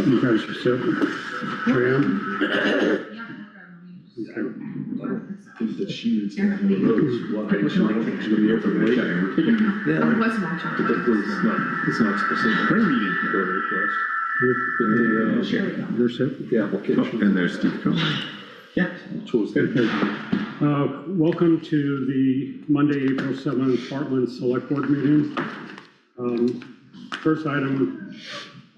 You guys are set? Jan? That she needs to have those. Why? She's gonna be here for me. Yeah. It was watching. It's not specific. We're meeting. Go request. You're set? The application. And there's Steve Cohen. Yeah. Tools good. Welcome to the Monday, April 7th Hartland Selectboard meeting. First item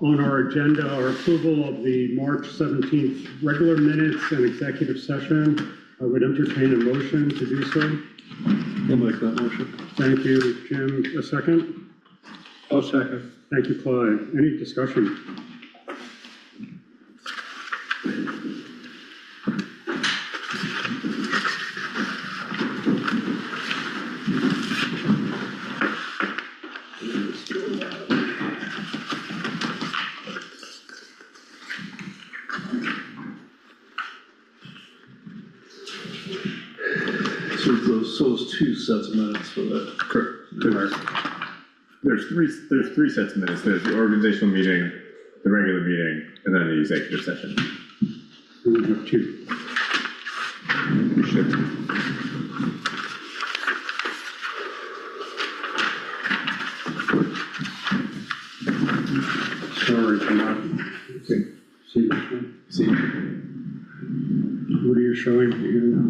on our agenda are approval of the March 17th regular minutes and executive session. I would entertain a motion to do so. I'll make that motion. Thank you, Jim. A second? I'll second. Thank you, Clyde. Any discussion? So those two sets of minutes for that. Correct. There's three sets of minutes. There's the organizational meeting, the regular meeting, and then the executive session. We have two. We should. Sorry, cannot see this one. See, What are you showing here now?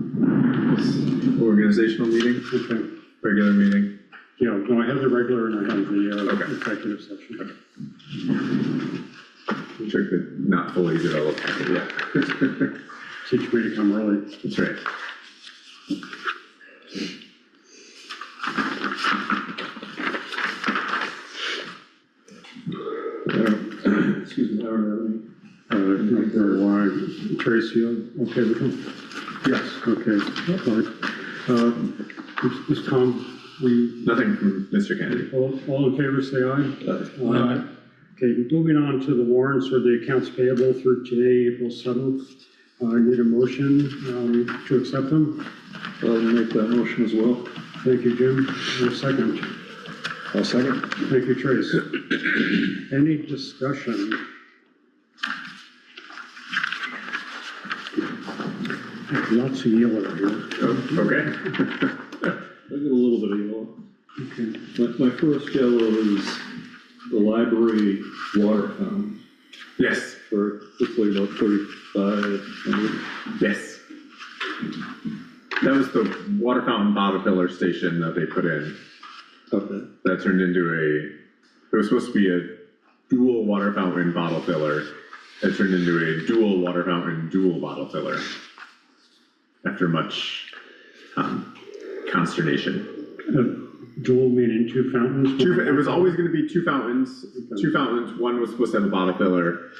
organizational meeting, Okay. regular meeting. Yeah, no, I have the regular and I have the Okay. executive session. Check the not fully developed packet yet. Teach me to come early. That's right. Excuse me, I don't have any. Not very wide. Tracy, okay with them? Yes. Okay, fine. Is Tom, Nothing from Mr. Kennedy. all in favor, say aye. Aye. Okay, moving on to the warrants or the accounts payable through today, April 7th. I need a motion to accept them. I'll make that motion as well. Thank you, Jim. And a second. I'll second. Thank you, Trace. Any discussion? Lots of yellow here. Oh, okay. I get a little bit of yellow. Okay. My first yellow is the library water fountain Yes, for hopefully about 3,500. yes. That was the water fountain bottle filler station that they put in. Okay. That turned into it was supposed to be a dual water fountain bottle filler. It turned into a dual water fountain, dual bottle filler. After much consternation. Dual meaning two fountains? It was always going to be two fountains. Two fountains. One was supposed to have a bottle filler.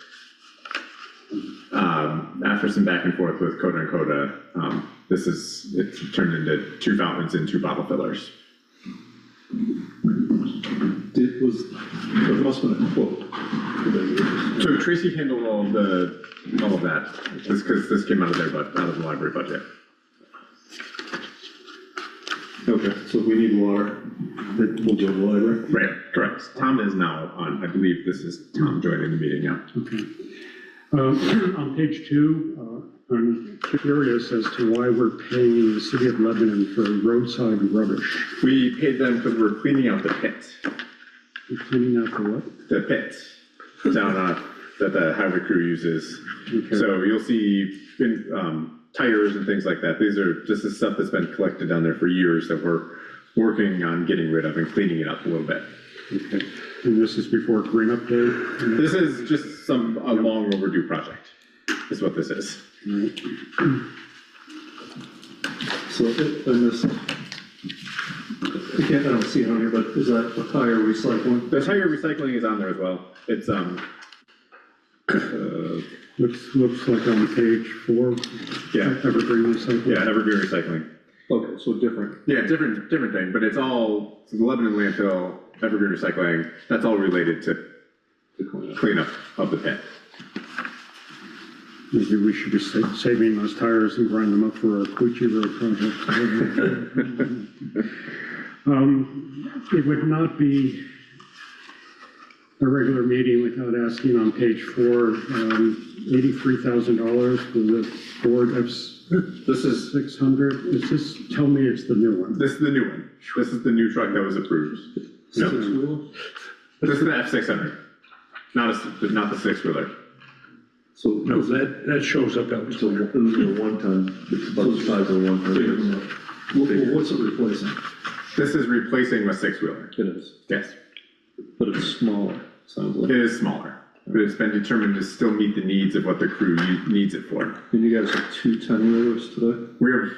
After some back and forth with Coda and Coda, it turned into two fountains and two bottle fillers. There must have been a quote. So Tracy handled all of that, because this came out of out of the library budget. Okay, so if we need water, we'll go to the library. Right, correct. Tom is now on, I believe this is Tom joining the meeting now. Okay. On page 2, I'm curious as to why we're paying the city of Lebanon for roadside rubbish. We paid them because we're cleaning out the pit. You're cleaning out the what? The pit down that the highway crew uses. Okay. So you'll see tires and things like that. These are just the stuff that's been collected down there for years that we're working on getting rid of and cleaning it up a little bit. Okay. And this is before cleanup day? This is just a long overdue project, is what this is. Right. So I missed, again, I don't see it on here, but is that the tire recycling? The tire recycling is on there as well. It's Looks like on page 4. Yeah. Evergreen recycling. Yeah, evergreen recycling. Okay, so different. Yeah, different thing, but it's all the Lebanon landfill, evergreen recycling. That's all related to cleanup of the pit. Maybe we should be saving those tires and grind them up for our Quechee Road project. It would not be a regular meeting without asking on page 4, $83,000 for the Ford This is, F600. Is this, tell me it's the new one. this is the new one. This is the new truck that was approved. No, this is the F600, not the six-wheeler. So, No, that shows up so elsewhere. this is a one-ton, it's about the size of a one-ton. What's it replacing? This is replacing a six-wheeler. It is, Yes, but it's smaller, sounds like. it is smaller, but it's been determined to still meet the needs of what the crew needs it for. And you guys have 2 10-wheelers today? We have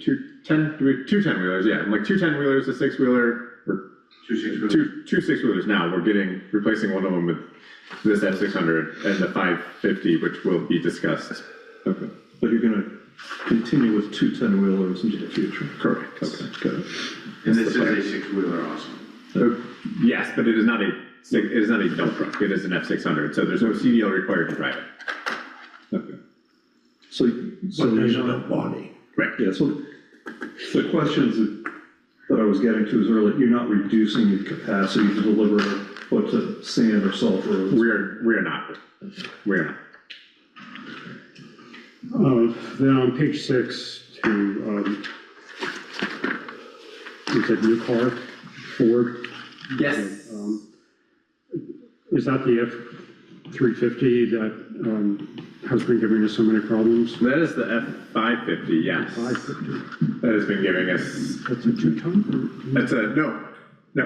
two 10-wheelers, yeah, like 2 10-wheelers, a six-wheeler, or two six-wheelers now. We're replacing one of them with this F600 and the 550, which will be discussed. Okay, but you're gonna continue with 2 10-wheelers into the future? Correct. Okay, got it. And this is a six-wheeler also. Yes, but it is not a dump truck. It is an F600, so there's no CDL required to drive it. Okay. So But there's you're no not, body. Right. yeah, so the questions that I was getting to is earlier, you're not reducing your capacity to deliver what to sand or salt roads? We are not. We are not. Then on page 6 to, is that new car, Ford? Yes. Is that the F350 that has been giving us so many problems? That is the F550, yes. 550. That has been giving us, That's a 2-ton? that's a, no. I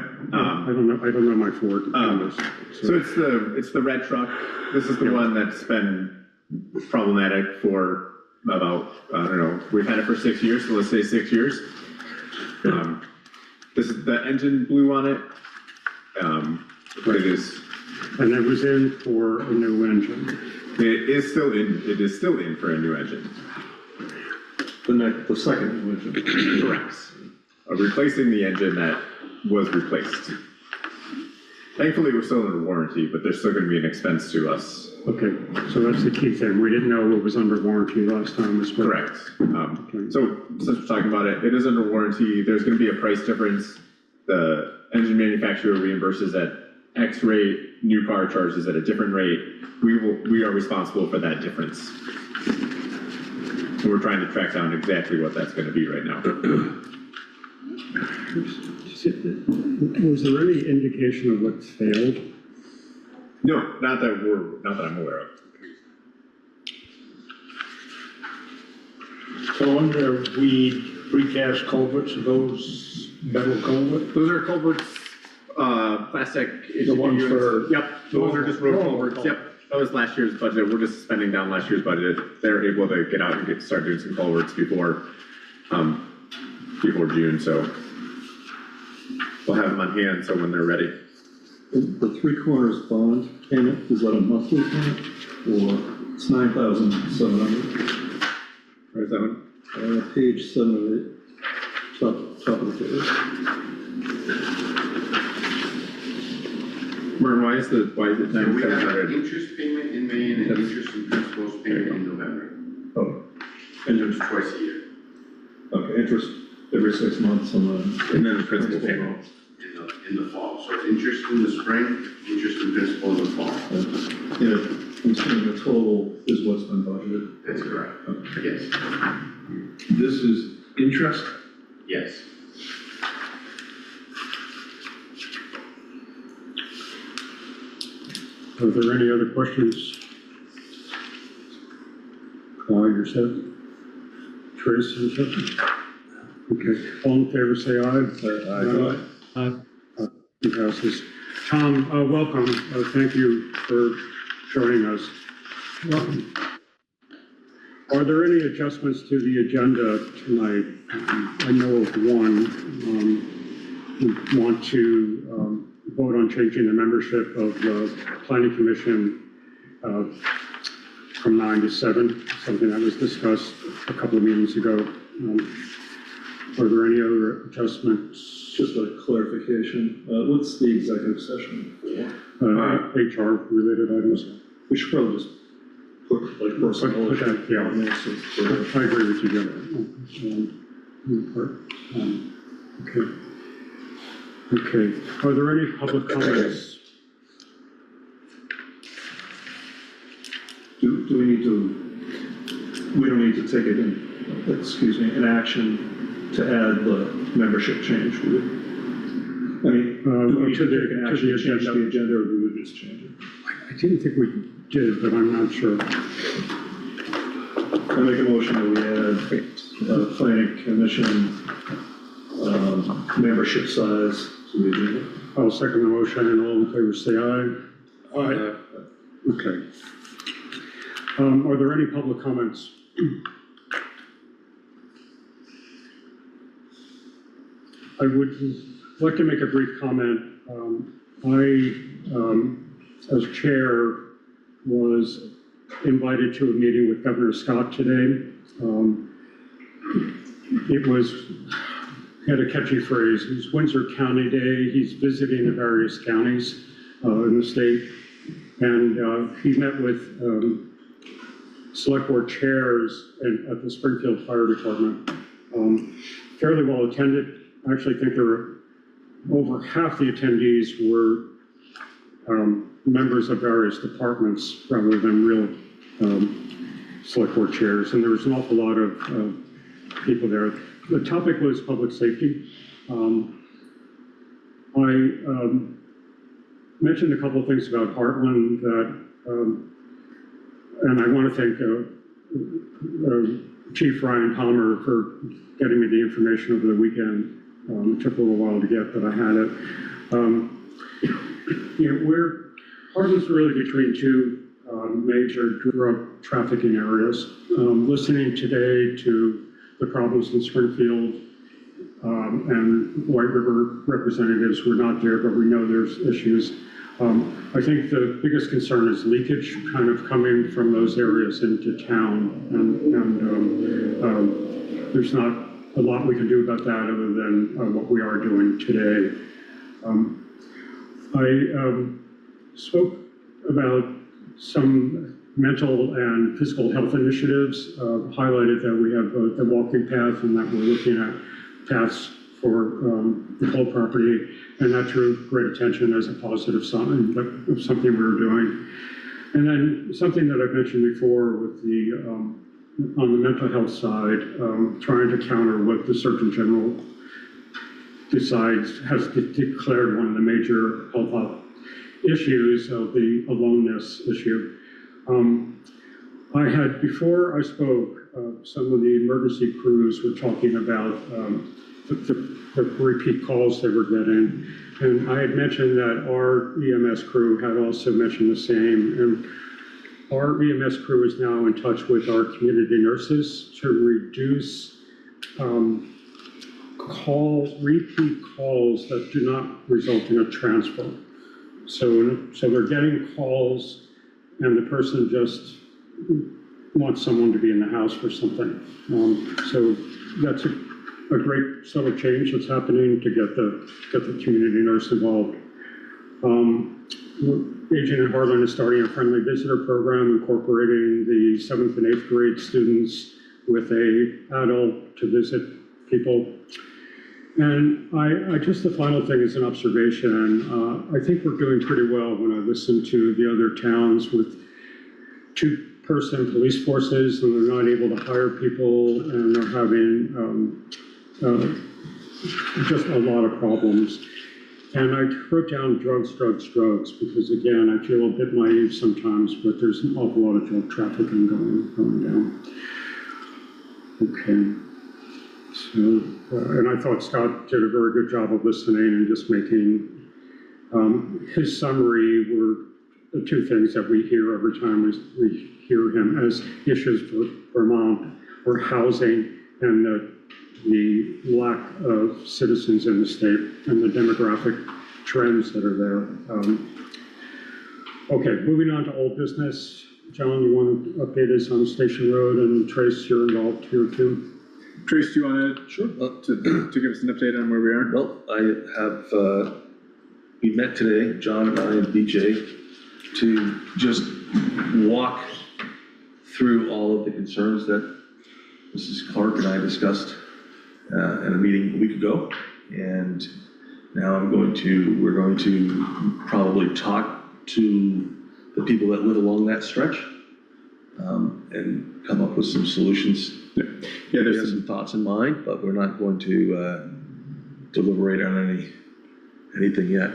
don't know my Ford. So it's the red truck. This is the one that's been problematic for about, I don't know, we've had it for 6 years, so let's say 6 years. This is, the engine blew on it. But it is, And it was in for a new engine. it is still in for a new engine. The second engine? Correct. Replacing the engine that was replaced. Thankfully, we're still under warranty, but there's still gonna be an expense to us. Okay, so that's the key thing. We didn't know what was under warranty last time as well. Correct. So since we're talking about it, it is under warranty. There's gonna be a price difference. The engine manufacturer reimburses at X rate, new car charges at a different rate. We are responsible for that difference. And we're trying to track down exactly what that's gonna be right now. Was there any indication of what failed? No, not that I'm aware of. So under weed, precast culverts, are those metal culverts? Those are culverts, plastic. The ones for- Yep, those are just road normal culverts, culvert. yep. That was last year's budget. We're just spending down last year's budget. They're able to get out and start doing some culverts before June, so we'll have them on hand, so when they're ready. The 3/4 bond payment, is that a monthly payment? Or it's 9,700? Where's that one? Page 7 of it, top of the page. Mervin, why is it So we have an 9,700? interest payment in May and an interest and principals payment in November. Oh, And it's twice a year okay, interest every 6 months and then. And then the principal payment. in the fall. So it's interest in the spring, interest and principal in the fall. Yeah, I'm saying the total is what's been budgeted. That's correct. Yes, This is interest? yes. Are there any other questions? Clyde, you're set? Trace, you're set? Okay, all in favor, say aye. Aye. It passes. Tom, welcome. Thank you for joining us. Are there any adjustments to the agenda tonight? I know of one. We want to vote on changing the membership of the Planning Commission from 9 to 7, something that was discussed a couple of meetings ago. Are there any other adjustments? Just a clarification, what's the executive session for? HR related items? We should probably just put like personnel. Put that, yeah. on there, so it's, I agree with you, Jeff. Okay. Okay, are there any public comments? do we need to, we don't need to take it in, excuse me, an action to add the membership change, do we? I mean, do we need to take an action to change the agenda, or do we just change it? I didn't think we did, but I'm not sure. I make a motion that we add planning commission membership size to the agenda. I'll second the motion, and all in favor say aye. Aye. Okay. Are there any public comments? I would like to make a brief comment. As chair, was invited to a meeting with Governor Scott today. It was, had a catchy phrase. It's Windsor County Day. He's visiting the various counties in the state. And he met with select board chairs at the Springfield Fire Department. Fairly well attended. I actually think there were over half the attendees were members of various departments rather than real select board chairs. And there was an awful lot of people there. The topic was public safety. I mentioned a couple of things about Hartland that, and I want to thank Chief Ryan Palmer for getting me the information over the weekend. It took a little while to get, but I had it. Hartland's really between two major drug trafficking areas. Listening today to the problems in Springfield, and White River representatives were not there, but we know there's issues. I think the biggest concern is leakage kind of coming from those areas into town, and there's not a lot we can do about that other than what we are doing today. I spoke about some mental and physical health initiatives, highlighted that we have the walking path and that we're looking at paths for the whole property, and that drew great attention as a positive sign of something we were doing. And then something that I've mentioned before with the, on the mental health side, trying to counter what the Surgeon General has declared one of the major health issues of the aloneness issue. I had, before I spoke, some of the emergency crews were talking about the repeat calls they were getting. And I had mentioned that our EMS crew had also mentioned the same. And our EMS crew is now in touch with our community nurses to reduce repeat calls that do not result in a transfer. So they're getting calls and the person just wants someone to be in the house for something. So that's a great sort of change that's happening to get the community nurse involved. Aging in Hartland is starting a friendly visitor program incorporating the 7th and 8th grade students with an adult to visit people. And I just, the final thing is an observation. I think we're doing pretty well when I listen to the other towns with two-person police forces and they're not able to hire people and they're having just a lot of problems. And I wrote down drugs, because again, I feel a bit naive sometimes, but there's an awful lot of drug trafficking going down. Okay. So, and I thought Scott did a very good job of listening and just making, his summary were the two things that we hear every time we hear him as issues for Vermont, or housing and the lack of citizens in the state and the demographic trends that are there. Okay, moving on to old business. John, you want to update us on Station Road, and Trace, you're involved here too? Trace, do you want to? Sure. To give us an update on where we are? Well, I have, we met today, John and I and BJ, to just walk through all of the concerns that Mrs. Clark and I discussed at a meeting a week ago. And now we're going to probably talk to the people that live along that stretch and come up with some solutions. Yeah, We there's have some, some thoughts in mind, but we're not going to deliberate on anything yet.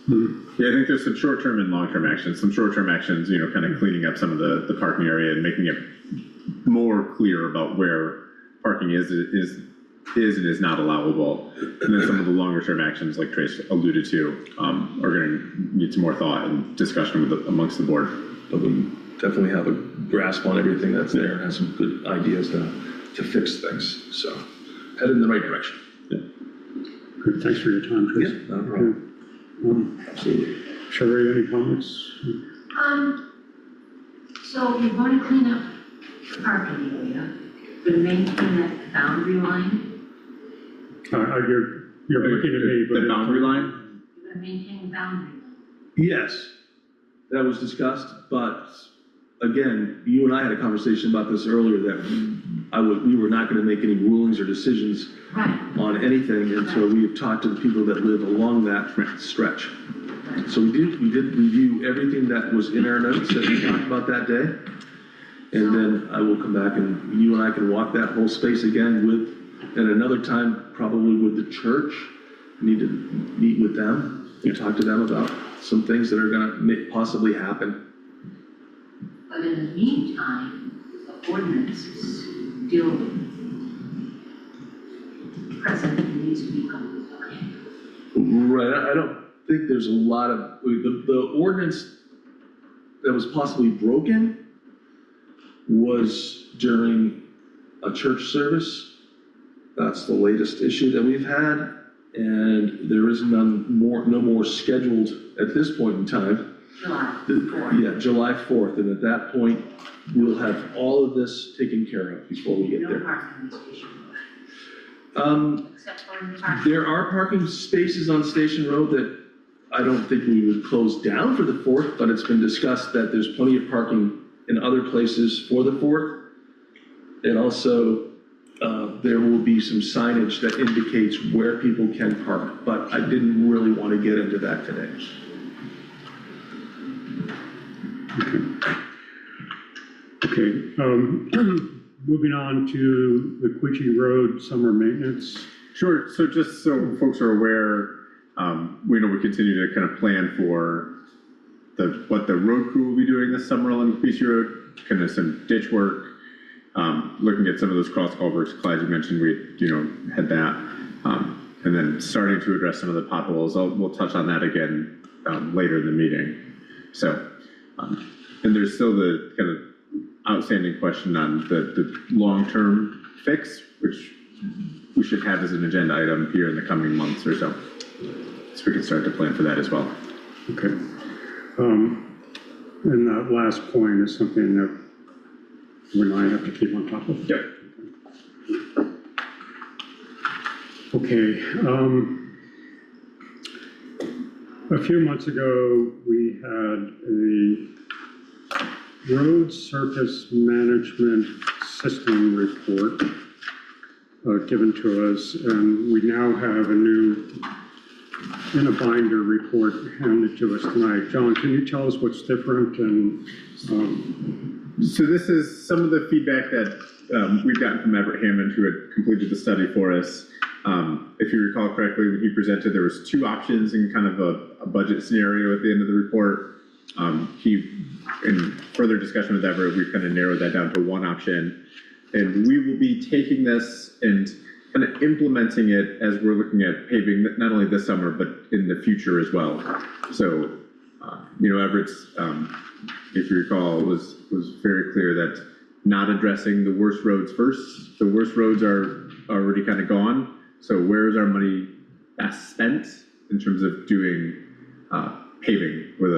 yeah, I think there's some short-term and long-term actions. Some short-term actions, you know, kind of cleaning up some of the parking area and making it more clear about where parking is and is not allowable. And then some of the longer-term actions, like Trace alluded to, are going to need some more thought and discussion amongst the board. But we definitely have a grasp on everything that's there and have some good ideas to fix things. So head in the right direction. Good, thanks for your time, Chris. Yeah, no problem. Absolutely. Sherry, any comments? So you're going to clean up the parking area, but maintain that boundary line? You're looking at me, but. The boundary line? You're going to maintain the boundary line? Yes, that was discussed, but again, you and I had a conversation about this earlier, that we were not gonna make any rulings or decisions Right. on anything until we have talked to the people that live along that stretch. So we did review everything that was in our notes that we talked about that day. And then I will come back and you and I can walk that whole space again at another time, probably with the church. Need to meet with them and talk to them about some things that are gonna possibly happen. But in the meantime, the ordinance is still present and needs to be compliant. Right, I don't think there's a lot of, the ordinance that was possibly broken was during a church service. That's the latest issue that we've had, and there is no more scheduled at this point in time. July 4th. Yeah, July 4th, and at that point, we'll have all of this taken care of before we get No there. parking on Station Road, except for in the parking. There are parking spaces on Station Road that I don't think we would close down for the 4th, but it's been discussed that there's plenty of parking in other places for the 4th. And also, there will be some signage that indicates where people can park, but I didn't really want to get into that today. Okay, moving on to the Quechee Road summer maintenance. Sure, so just so folks are aware, we know we continue to kind of plan for what the road crew will be doing this summer on Quechee Road, kind of some ditch work, looking at some of those cross culverts. Clyde, you mentioned we, had that, and then starting to address some of the potholes. We'll touch on that again later in the meeting. So, and there's still the kind of outstanding question on the long-term fix, which we should have as an agenda item here in the coming months or so. So we can start to plan for that as well. Okay. And that last point is something that you and I have to keep on top of. Yep. Okay, a few months ago, we had a road surface management system report given to us, and we now have a new in a binder report handed to us tonight. John, can you tell us what's different? And so this is some of the feedback that we've gotten from Everett Hammond, who had completed the study for us. If you recall correctly, when he presented, there was two options in kind of a budget scenario at the end of the report. In further discussion with Everett, we've kind of narrowed that down to one option. And we will be taking this and kind of implementing it as we're looking at paving, not only this summer, but in the future as well. So, Everett's, if you recall, was very clear that not addressing the worst roads first. The worst roads are already kind of gone. So where's our money best spent in terms of doing paving with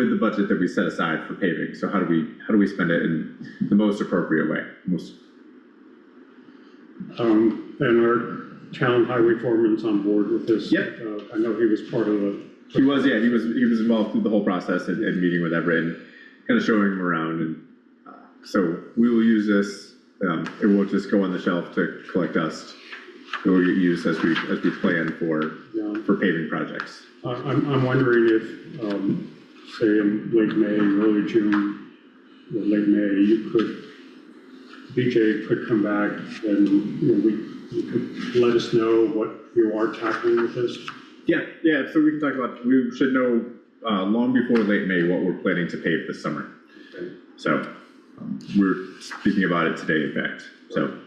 the budget that we set aside for paving? So how do we spend it in the most appropriate way? and our town highway foreman's on board with this. Yep. I know he was part of the. He was involved through the whole process and meeting with Everett and kind of showing him around. And so we will use this. It won't just go on the shelf to collect dust. It will get used as we plan for paving projects. I'm wondering if, say in late May, early June, or late May, you could, BJ could come back and, you could let us know what you are tackling with this. Yeah, so we can talk about, we should know long before late May what we're planning to pave this summer. So we're speaking about it today, in fact, so.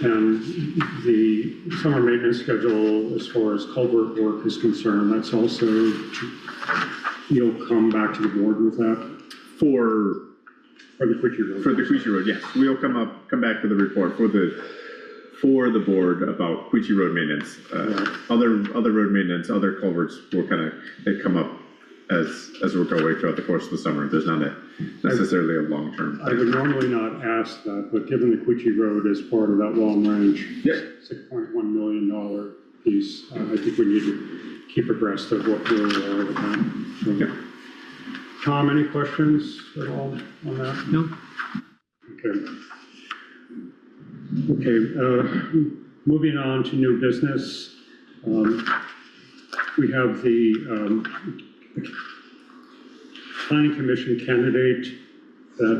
And the summer maintenance schedule, as far as culvert work is concerned, that's also, you'll come back to the board with that? For the Quechee Road? For the Quechee Road, yes. We'll come back with a report for the board about Quechee Road maintenance. Other road maintenance, other culverts will they come up as we're going throughout the course of the summer. There's not necessarily a long-term. I would normally not ask that, but given the Quechee Road is part of that long range, $6.1 million piece, I think we need to keep abreast of what where we are with that. So, Okay. Tom, any questions at all on that? No. Okay, moving on to new business. We have the planning commission candidate that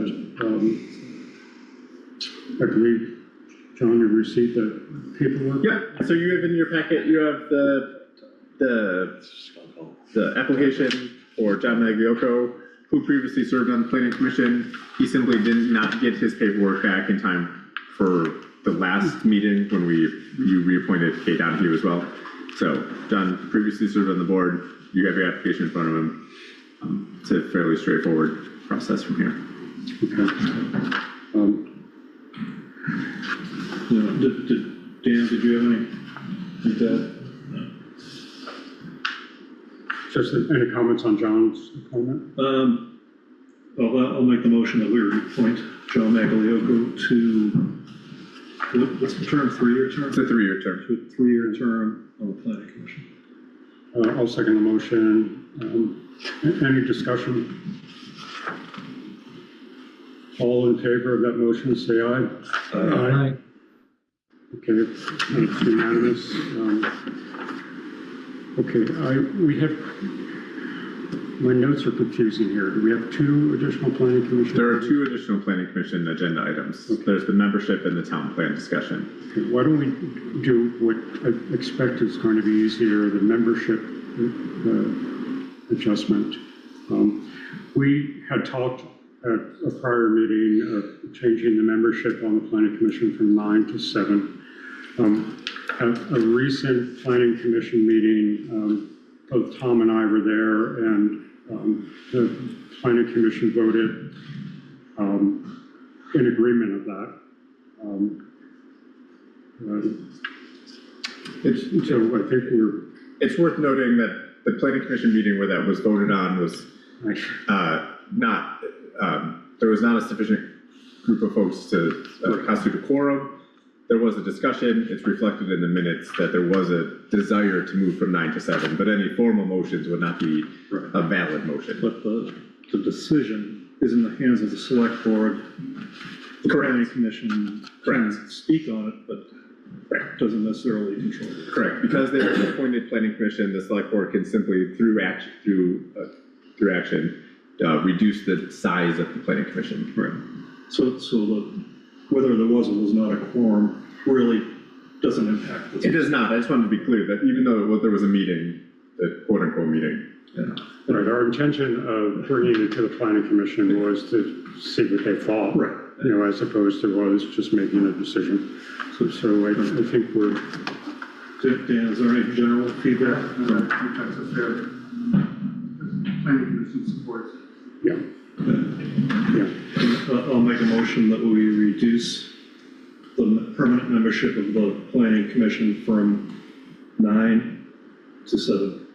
I believe, John, you received the paperwork? Yeah, so you have in your packet, you have the application for John Magliocco, who previously served on the planning commission. He simply did not get his paperwork back in time for the last meeting when you reappointed Kay Donahue as well. So John previously served on the board. You have your application in front of him. It's a fairly straightforward process from here. Okay. Dan, did you have any? Just any comments on John's appointment? I'll make the motion that we appoint John Magliocco to, what's the term, 3-year term? It's a 3-year term. To a 3-year term on the planning commission. I'll second the motion. Any discussion? All in favor of that motion, say aye. Aye. Okay, it's unanimous. Okay, we have, my notes are confusing here. Do we have 2 additional planning commission? There are 2 additional planning commission agenda items. Okay. There's the membership and the town plan discussion. Okay, why don't we do what I expect is going to be easier, the membership adjustment. We had talked at a prior meeting of changing the membership on the planning commission from 9 to 7. At a recent planning commission meeting, both Tom and I were there, and the planning commission voted in agreement of that. So I think It's worth noting that the planning commission meeting where that was voted on was there was not a sufficient group of folks to constitute a quorum. There was a discussion. It's reflected in the minutes that there was a desire to move from 9 to 7, but any formal motions would not be a valid motion. But the decision is in the hands of the select board. The planning commission can speak on it, but doesn't necessarily control it. Correct, because they are an appointed planning commission, the select board can simply, through action, reduce the size of the planning commission. Right. So whether there was or was not a quorum really doesn't impact this. It does not. I just wanted to be clear that even though there was a meeting, the quote-unquote meeting. right, our intention of bringing it to the planning commission was to see what they thought. Right. As opposed to us just making a decision. So I think we're. Dan, is there any general feedback? No, I think that's a fair, planning commission supports. Yeah. I'll make a motion that we reduce the permanent membership of the planning commission from 9 to 7.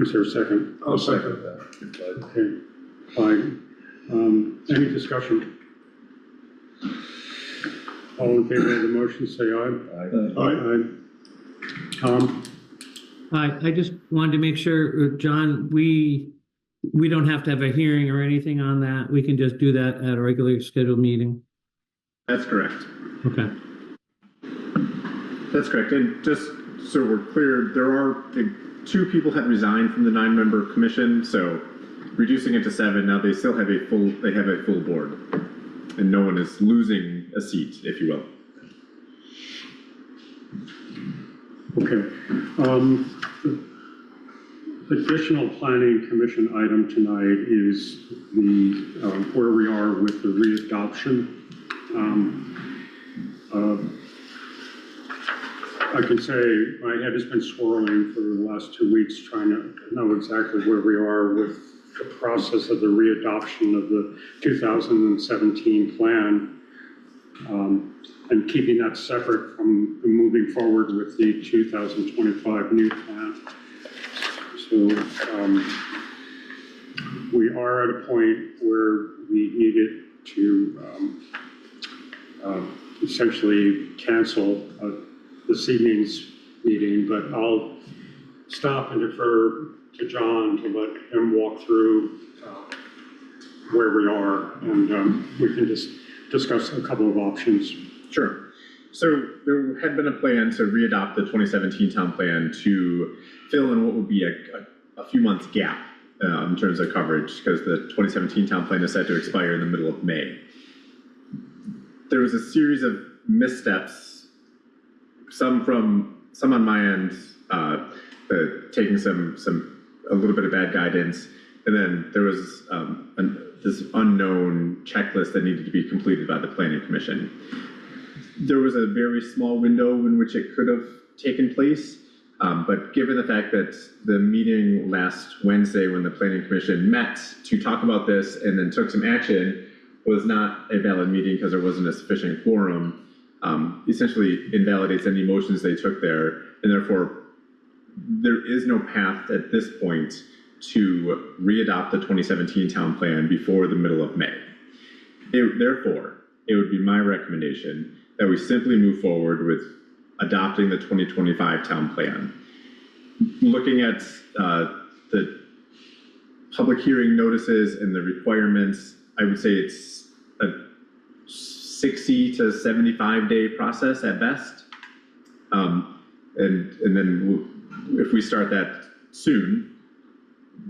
Is there a second? I'll second that. Okay, fine. Any discussion? All in favor of the motion, say aye. Aye. Tom? I just wanted to make sure, John, we don't have to have a hearing or anything on that. We can just do that at a regularly scheduled meeting. That's correct. Okay. That's correct. And just so we're clear, there are 2 people had resigned from the 9-member commission, so reducing it to 7, now they still have a full board. And no one is losing a seat, if you will. Okay. Additional planning commission item tonight is the, where we are with the readoption. I can say my head has been swirling for the last 2 weeks trying to know exactly where we are with the process of the readoption of the 2017 plan, and keeping that separate from moving forward with the 2025 new plan. So we are at a point where we needed to essentially cancel this evening's meeting, but I'll stop and defer to John to let him walk through where we are, and we can just discuss a couple of options. Sure. So there had been a plan to readopt the 2017 town plan to fill in what would be a few months gap in terms of coverage, because the 2017 town plan is set to expire in the middle of May. There was a series of missteps, some on my end, taking a little bit of bad guidance, and then there was this unknown checklist that needed to be completed by the planning commission. There was a very small window in which it could have taken place, but given the fact that the meeting last Wednesday when the planning commission met to talk about this and then took some action was not a valid meeting because there wasn't a sufficient quorum, essentially invalidates any motions they took there, and therefore there is no path at this point to readopt the 2017 town plan before the middle of May. Therefore, it would be my recommendation that we simply move forward with adopting the 2025 town plan. Looking at the public hearing notices and the requirements, I would say it's a 60 to 75 day process at best. And then if we start that soon,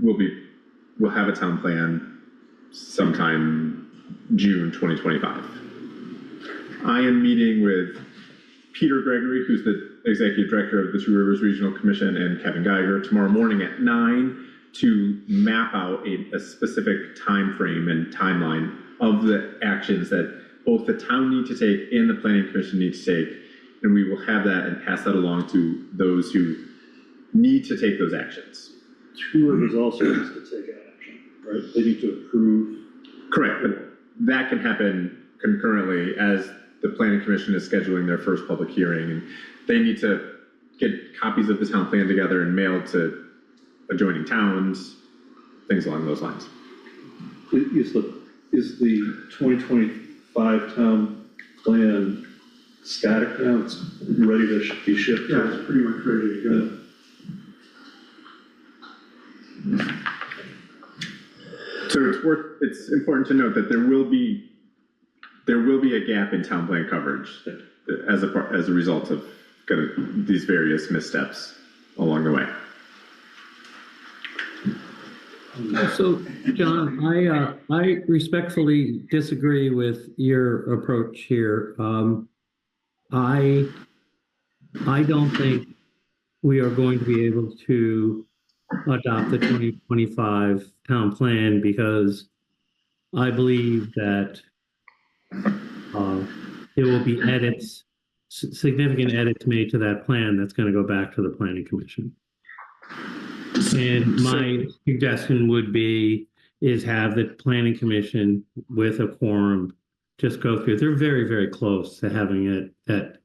we'll have a town plan sometime June 2025. I am meeting with Peter Gregory, who's the Executive Director of the Two Rivers Regional Commission, and Kevin Geiger tomorrow morning at 9 to map out a specific time frame and timeline of the actions that both the town need to take and the Planning Commission needs to take. And we will have that and pass that along to those who need to take those actions. Two Rivers also needs to take action, right? They need to approve. Correct, but that can happen concurrently as the Planning Commission is scheduling their first public hearing, and they need to get copies of the town plan together and mailed to adjoining towns, things along those lines. Is the 2025 town plan static now? It's ready to be shipped? Yeah, it's pretty much ready to go. So it's important to note that there will be a gap in town plan coverage as a result of kind of these various missteps along the way. So, John, I respectfully disagree with your approach here. I don't think we are going to be able to adopt the 2025 town plan because I believe that there will be significant edits made to that plan that's going to go back to the Planning Commission. And my suggestion would is have the Planning Commission with a quorum just go through. They're very, very close to having it at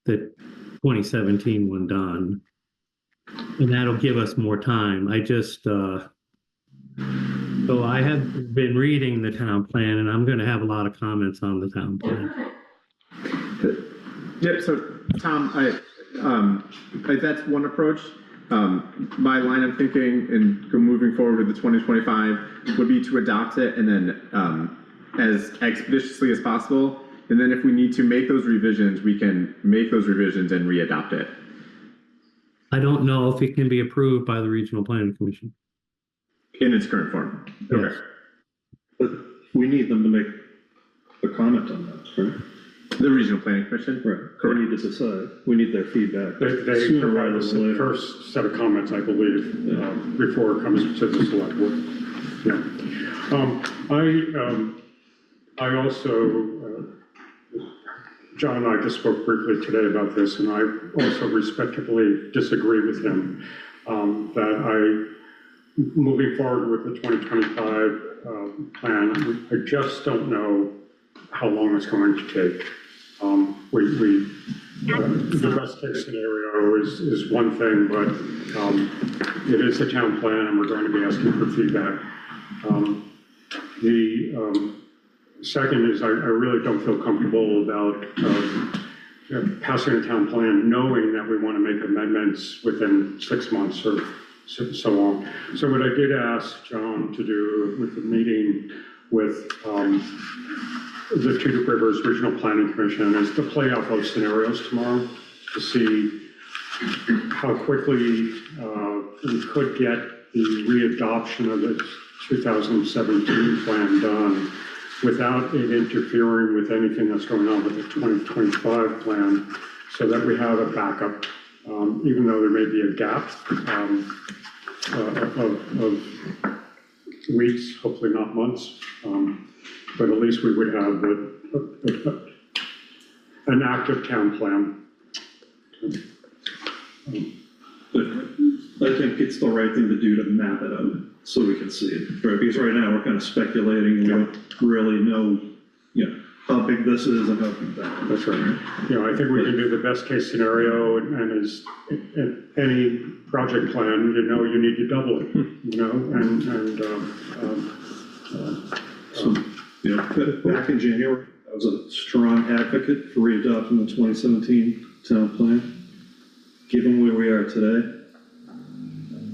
the 2017 one done. And that'll give us more time. So I have been reading the town plan, and I'm going to have a lot of comments on the town plan. Yep. So, Tom, that's one approach. My line of thinking and moving forward with the 2025 would be to adopt it and then as expeditiously as possible. And then if we need to make those revisions, we can make those revisions and re-adopt it. I don't know if it can be approved by the Regional Planning Commission. In its current form. Yes. Okay. But we need them to make a comment on that, right? The regional planning commission? Right, we need to decide, we need their feedback. They sooner provide rather us than the later. first set of comments, I believe, before it comes to the select board. Yeah. I also, John and I just spoke briefly today about this, and I also respectfully disagree with him that moving forward with the 2025 plan, I just don't know how long it's going to take. The best case scenario is one thing, but it is a town plan, and we're going to be asking for feedback. The second is I really don't feel comfortable about passing a town plan knowing that we want to make amendments within 6 months or so on. So what I did ask John to do with the meeting with the Two Rivers Regional Planning Commission is to play out both scenarios tomorrow to see how quickly we could get the readoption of the 2017 plan done without it interfering with anything that's going on with the 2025 plan, so that we have a backup, even though there may be a gap of weeks, hopefully not months, but at least we would have an active town plan. But I think it's the right thing to do to map it out so we can see it, right? Because right now we're kind of speculating and we don't really know, how big this is and how big that is. That's right. I think we can do the best case scenario, and as in any project plan, you need to double it, Back in January, I was a strong advocate for readopting the 2017 town plan. Given where we are today,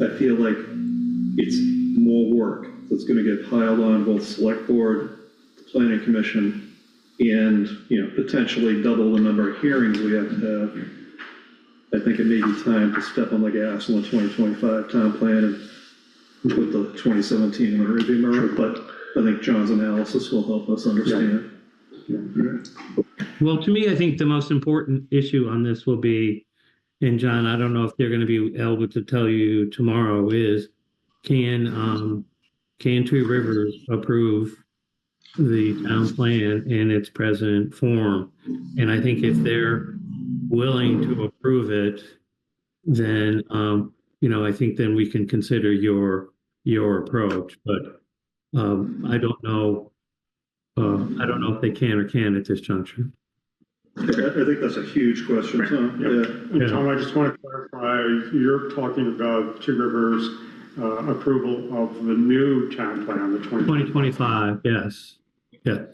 I feel like it's more work that's going to get piled on both select board, the planning commission, and, potentially double the number of hearings we have to have. I think it may be time to step on the gas on the 2025 town plan and put the 2017 in the rearview mirror, but I think John's analysis will help us understand. Well, to me, I think the most important issue on this will be, and John, I don't know if they're going to be able to tell you tomorrow, is can Two Rivers approve the town plan in its present form? And I think if they're willing to approve it, then I think then we can consider your approach. But I don't know if they can or can't at this juncture. I think that's a huge question, Tom. And Tom, I just want to clarify, you're talking about Two Rivers approval of the new town plan, the 2025, yes. Yeah.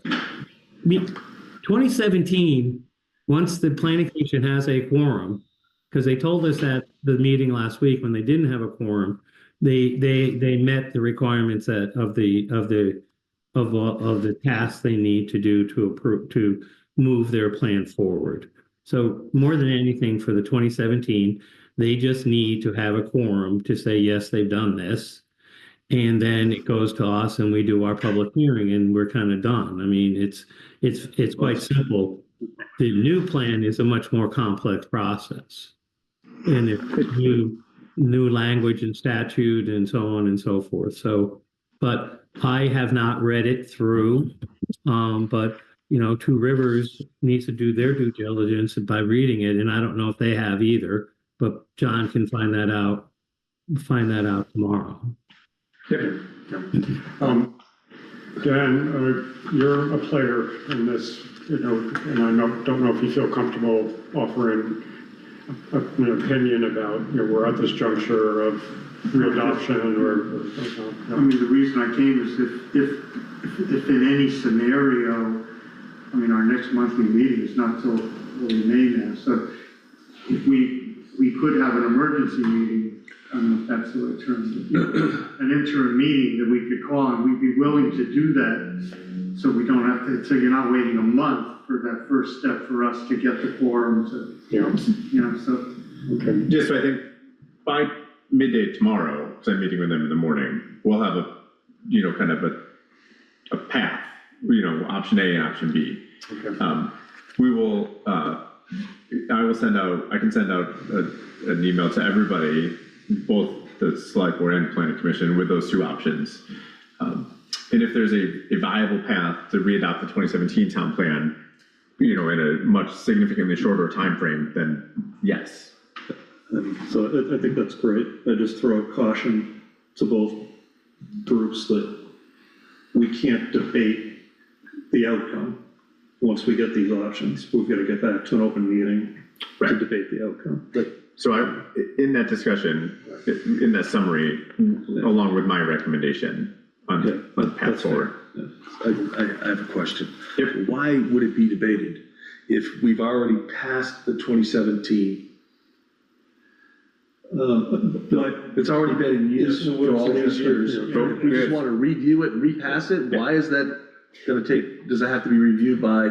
2017, once the planning commission has a quorum, because they told us at the meeting last week when they didn't have a quorum, they met the requirements of the tasks they need to do to move their plan forward. So more than anything for the 2017, they just need to have a quorum to say, yes, they've done this. And then it goes to us and we do our public hearing and we're kind of done. I mean, it's quite simple. The new plan is a much more complex process. And it's new language and statute and so on and so forth. So, but I have not read it through, but Two Rivers needs to do their due diligence by reading it, and I don't know if they have either. But John can find that out tomorrow. Dan, you're a player in this, and I don't know if you feel comfortable offering an opinion about, we're at this juncture of readoption or. I mean, the reason I came is if in any scenario, our next monthly meeting is not till early May now, so if we could have an emergency meeting, I don't know if that's the right term, an interim meeting that we could call, and we'd be willing to do that, so we don't have to, so you're not waiting a month for that first step for us to get the quorum to, so. Okay. Just so I think by midday tomorrow, because I'm meeting with them in the morning, we'll have a, you know, kind of a path, you know, option A and option B. Okay. We will, I can send out an email to everybody, both the select board and planning commission, with those two options. And if there's a viable path to readopt the 2017 town plan, you know, in a much significantly shorter time frame, then yes. So I think that's great. I just throw a caution to both groups that we can't debate the outcome. Once we get these options, we've got to get back to an open meeting to debate the outcome. So in that discussion, in that summary, along with my recommendation on path forward. I have a question. Yep. Why would it be debated if we've already passed the 2017? It's already been in use for all these years. If we just want to review it and repass it, why is that gonna take, does it have to be reviewed by?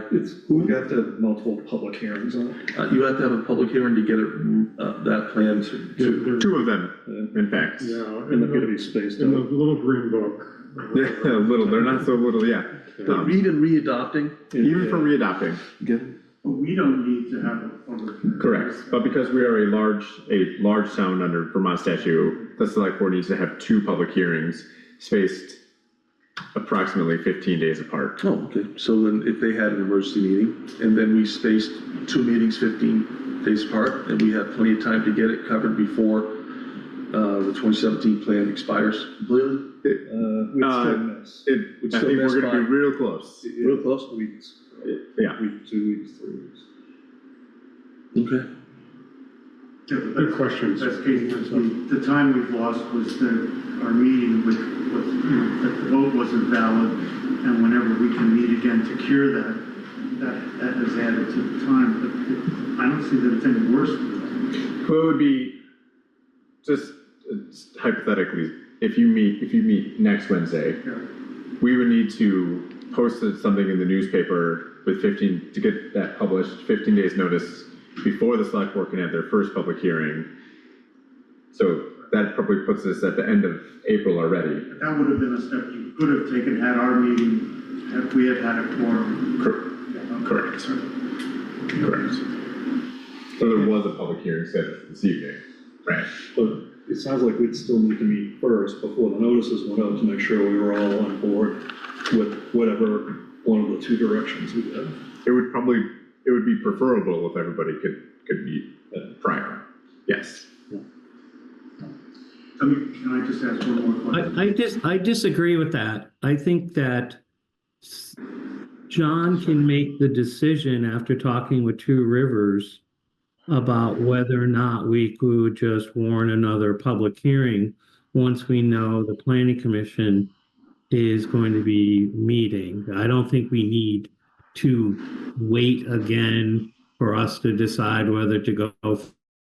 We've got to have multiple public hearings on it. You have to have a public hearing to get it, that plan to. Two of them, in fact. Yeah, And they're gonna be spaced in the out. little green book. Yeah, a little, they're not so little, yeah. But even readopting? Even for readopting, We don't need to have a public hearing. correct. But because we are a large town under Vermont statute, the select board needs to have two public hearings spaced approximately 15 days apart. Oh, okay. So then if they had an emergency meeting and then we spaced 2 meetings 15 days apart and we have plenty of time to get it covered before the 2017 plan expires completely? We'd still miss. I think we're gonna be real close. Real close? Weeks. Yeah. 2 weeks, 3 weeks. Okay. Good questions. Best case, the time we've lost was our meeting with, that the vote wasn't valid, and whenever we can meet again to cure that has added to the time, but I don't see that it's any worse for them. Well, it would be, just hypothetically, if you meet next Wednesday, we would need to post something in the newspaper with 15, to get that published, 15 days notice before the select board can have their first public hearing. So that probably puts us at the end of April already. But that would have been a step you could have taken had our meeting, if we had had a quorum. Correct. So there was a public hearing scheduled this evening, right? But it sounds like we'd still need to meet first before the notices went out to make sure we were all on board with whatever one of the two directions we did. It would be preferable if everybody could meet prior. Yes. I mean, can I just ask one more question? I disagree with that. I think that John can make the decision after talking with Two Rivers about whether or not we could just warn another public hearing once we know the planning commission is going to be meeting. I don't think we need to wait again for us to decide whether to go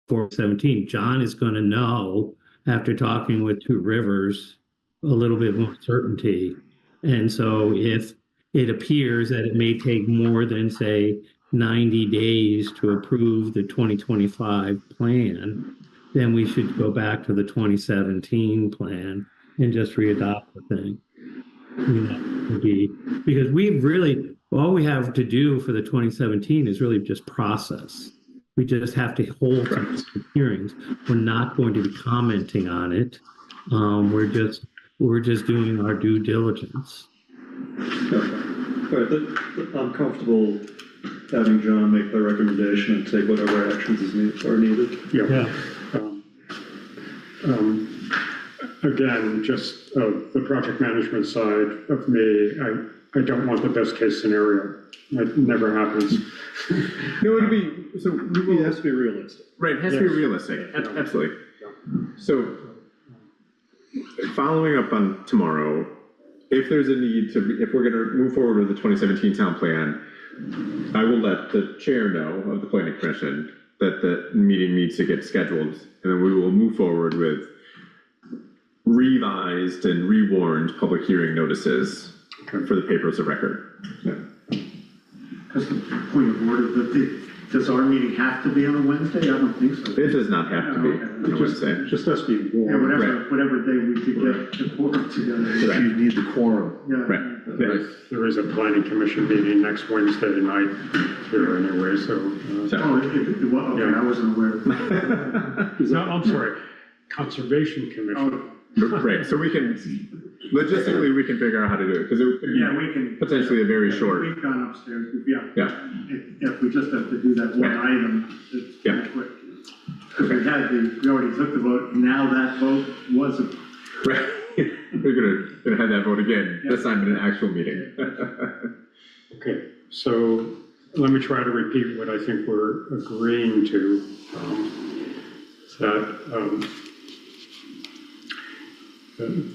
for 17. John is going to know after talking with Two Rivers a little bit more certainty. And so if it appears that it may take more than, say, 90 days to approve the 2025 plan, then we should go back to the 2017 plan and just readopt the thing. Because we've really, all we have to do for the 2017 is really just process. We just have to hold some hearings. We're not going to be commenting on it. We're just doing our due diligence. Okay. All right, I'm comfortable having John make the recommendation and take whatever actions are needed. Yeah. Again, just the project management side of me, I don't want the best case scenario. It never happens. No, it'll be, so It has to be realistic. right, it has to be realistic, absolutely. So, following up on tomorrow, if there's a need to, if we're gonna move forward with the 2017 town plan, I will let the chair know of the planning commission that the meeting needs to get scheduled, and then we will move forward with revised and rewarned public hearing notices for the papers of record. Just a point of order, but does our meeting have to be on a Wednesday? I don't think so. It does not have to be on a Wednesday. It just has to be Yeah, warm. whatever day we could get the quorum together. If you need the quorum. Yeah. Right. There is a planning commission meeting next Wednesday night here anyway, so. So- Oh, well, okay, I wasn't aware. No, I'm sorry, Conservation Commission. Oh, Right, so we can, logistically, we can figure out how to do it, because it could yeah, be we can. potentially a very short, We've gone upstairs, yeah. yeah. If we just have to do that one Right. item, it's Yeah. pretty quick. Because we already took the vote, now that vote wasn't. Right, we're gonna have that vote again, this time in an actual meeting. Okay, so let me try to repeat what I think we're agreeing to.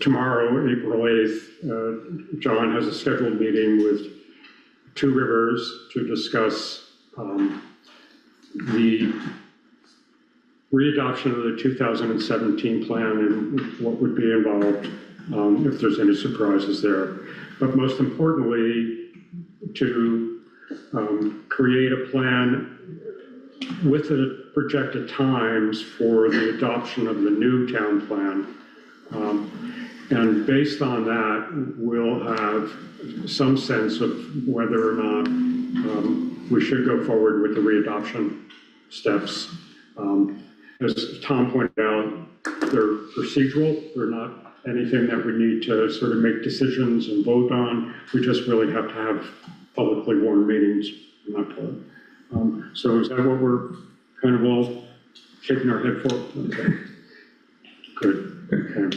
Tomorrow, April 8th, John has a scheduled meeting with Two Rivers to discuss the readoption of the 2017 plan and what would be involved, if there's any surprises there. But most importantly, to create a plan with the projected times for the adoption of the new town plan. And based on that, we'll have some sense of whether or not we should go forward with the readoption steps. As Tom pointed out, they're procedural. They're not anything that we need to sort of make decisions and vote on. We just really have to have publicly warned meetings on that part. So is that what we're kind of all shaking our head for? Okay. Good. Okay.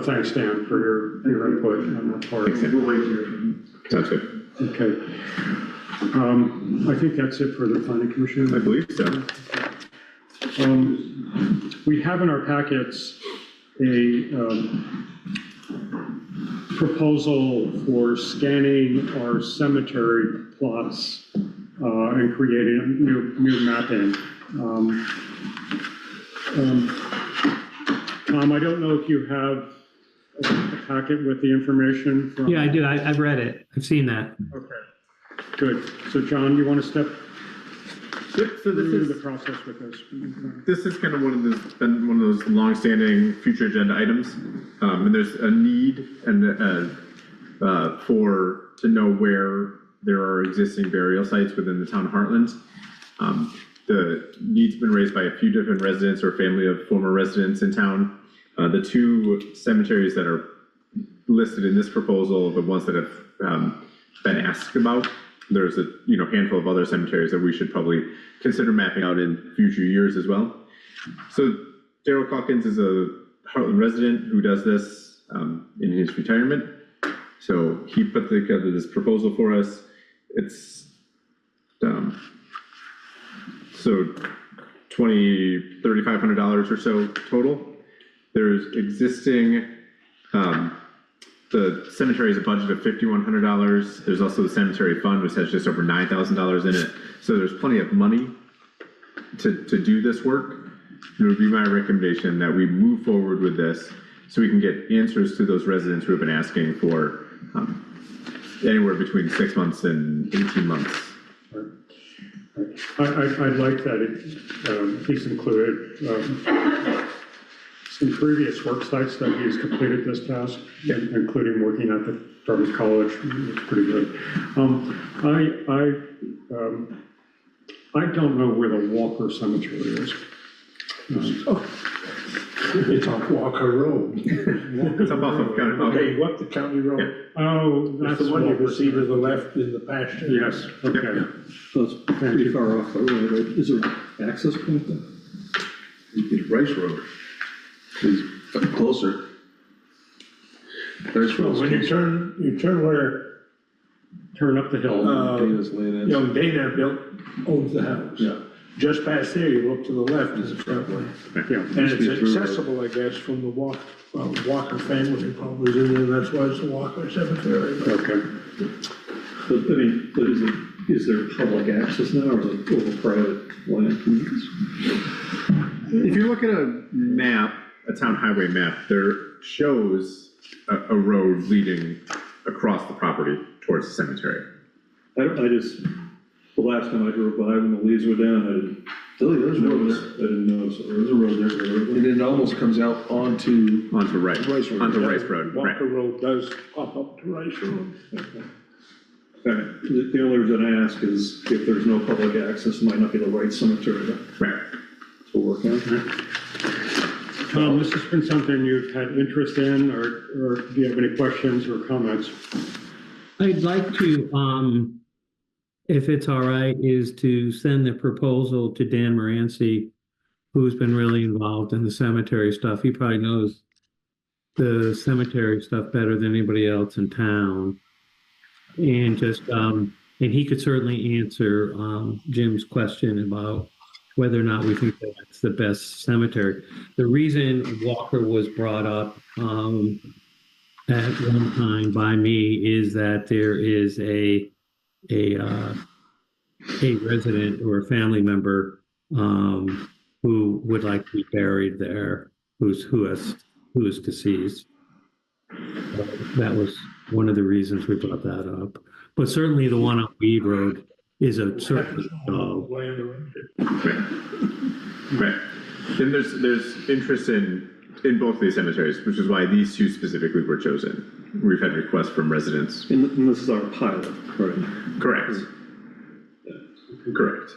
Thanks, Dan, for your input on that part. We'll wait here. Sounds good. Okay. I think that's it for the planning commission. I believe so. We have in our packets a proposal for scanning our cemetery plots and creating new mapping. Tom, I don't know if you have a packet with the information from. Yeah, I do. I've read it. I've seen that. Okay, good. So John, you want to step Yep, so this through the is, process with us? this is kind of been one of those long-standing future agenda items. And there's a need and, to know where there are existing burial sites within the town of Hartland. The need's been raised by a few different residents or family of former residents in town. The two cemeteries that are listed in this proposal, the ones that have been asked about, there's a handful of other cemeteries that we should probably consider mapping out in future years as well. So Daryl Calkins is a Hartland resident who does this in his retirement. So he put together this proposal for us. It's so $3,500 or so total. There's existing, the cemetery has a budget of $5,100. There's also the cemetery fund, which has just over $9,000 in it. So there's plenty of money to do this work. It would be my recommendation that we move forward with this so we can get answers to those residents who have been asking for anywhere between 6 months and 18 months. I'd like that he's included some previous work sites that he's completed this task, including working at the Dartmouth College. It's pretty good. I don't know where the Walker Cemetery is. It's on Walker Road. It's up off of County. Okay, what the county road? Oh, That's that's the one you Walker can see to Cemetery. the left in the pasture. Yes, okay. So it's pretty far off the road, right? Is there an access point then? You get Rice Road. Is closer. Rice So Road's when you closer. turn where Turn up the hill. Dana's land ends. young Dana owns the house. Yeah. Just past there, you look to the left is the driveway. Yeah. And Used to be a it's through road. accessible, I guess, from the Walker family probably is in there, that's why it's the Walker Cemetery. But Okay. But, I mean, but is there public access now, or is it over private land? If you look at a map, a town highway map, there shows a road leading across the property towards the cemetery. I just, The last time I drove by when the leaves were down, I didn't Oh, yeah, there's a road notice, there. I didn't notice, it. There's a road there. And it almost comes out onto, Onto Rice, Rice Road. onto Rice Road, right. Walker Road does pop up to Rice Road. Okay. The only reason I ask is if there's no public access, it might not be the right cemetery to work on. Tom, this has been something you've had interest in, or do you have any questions or comments? I'd like to, if it's all right, is to send the proposal to Dan Moranci, who's been really involved in the cemetery stuff. He probably knows the cemetery stuff better than anybody else in town. And just, and he could certainly answer Jim's question about whether or not we think that's the best cemetery. The reason Walker was brought up at one time by me is that there is a resident or a family member who would like to be buried there, who is deceased. So that was one of the reasons we brought that up. But certainly the one on Weed Road is a certainly Right. And there's interest in both of these cemeteries, which is why these two specifically were chosen. We've had requests from residents. And this is our pilot, right? Correct. Correct.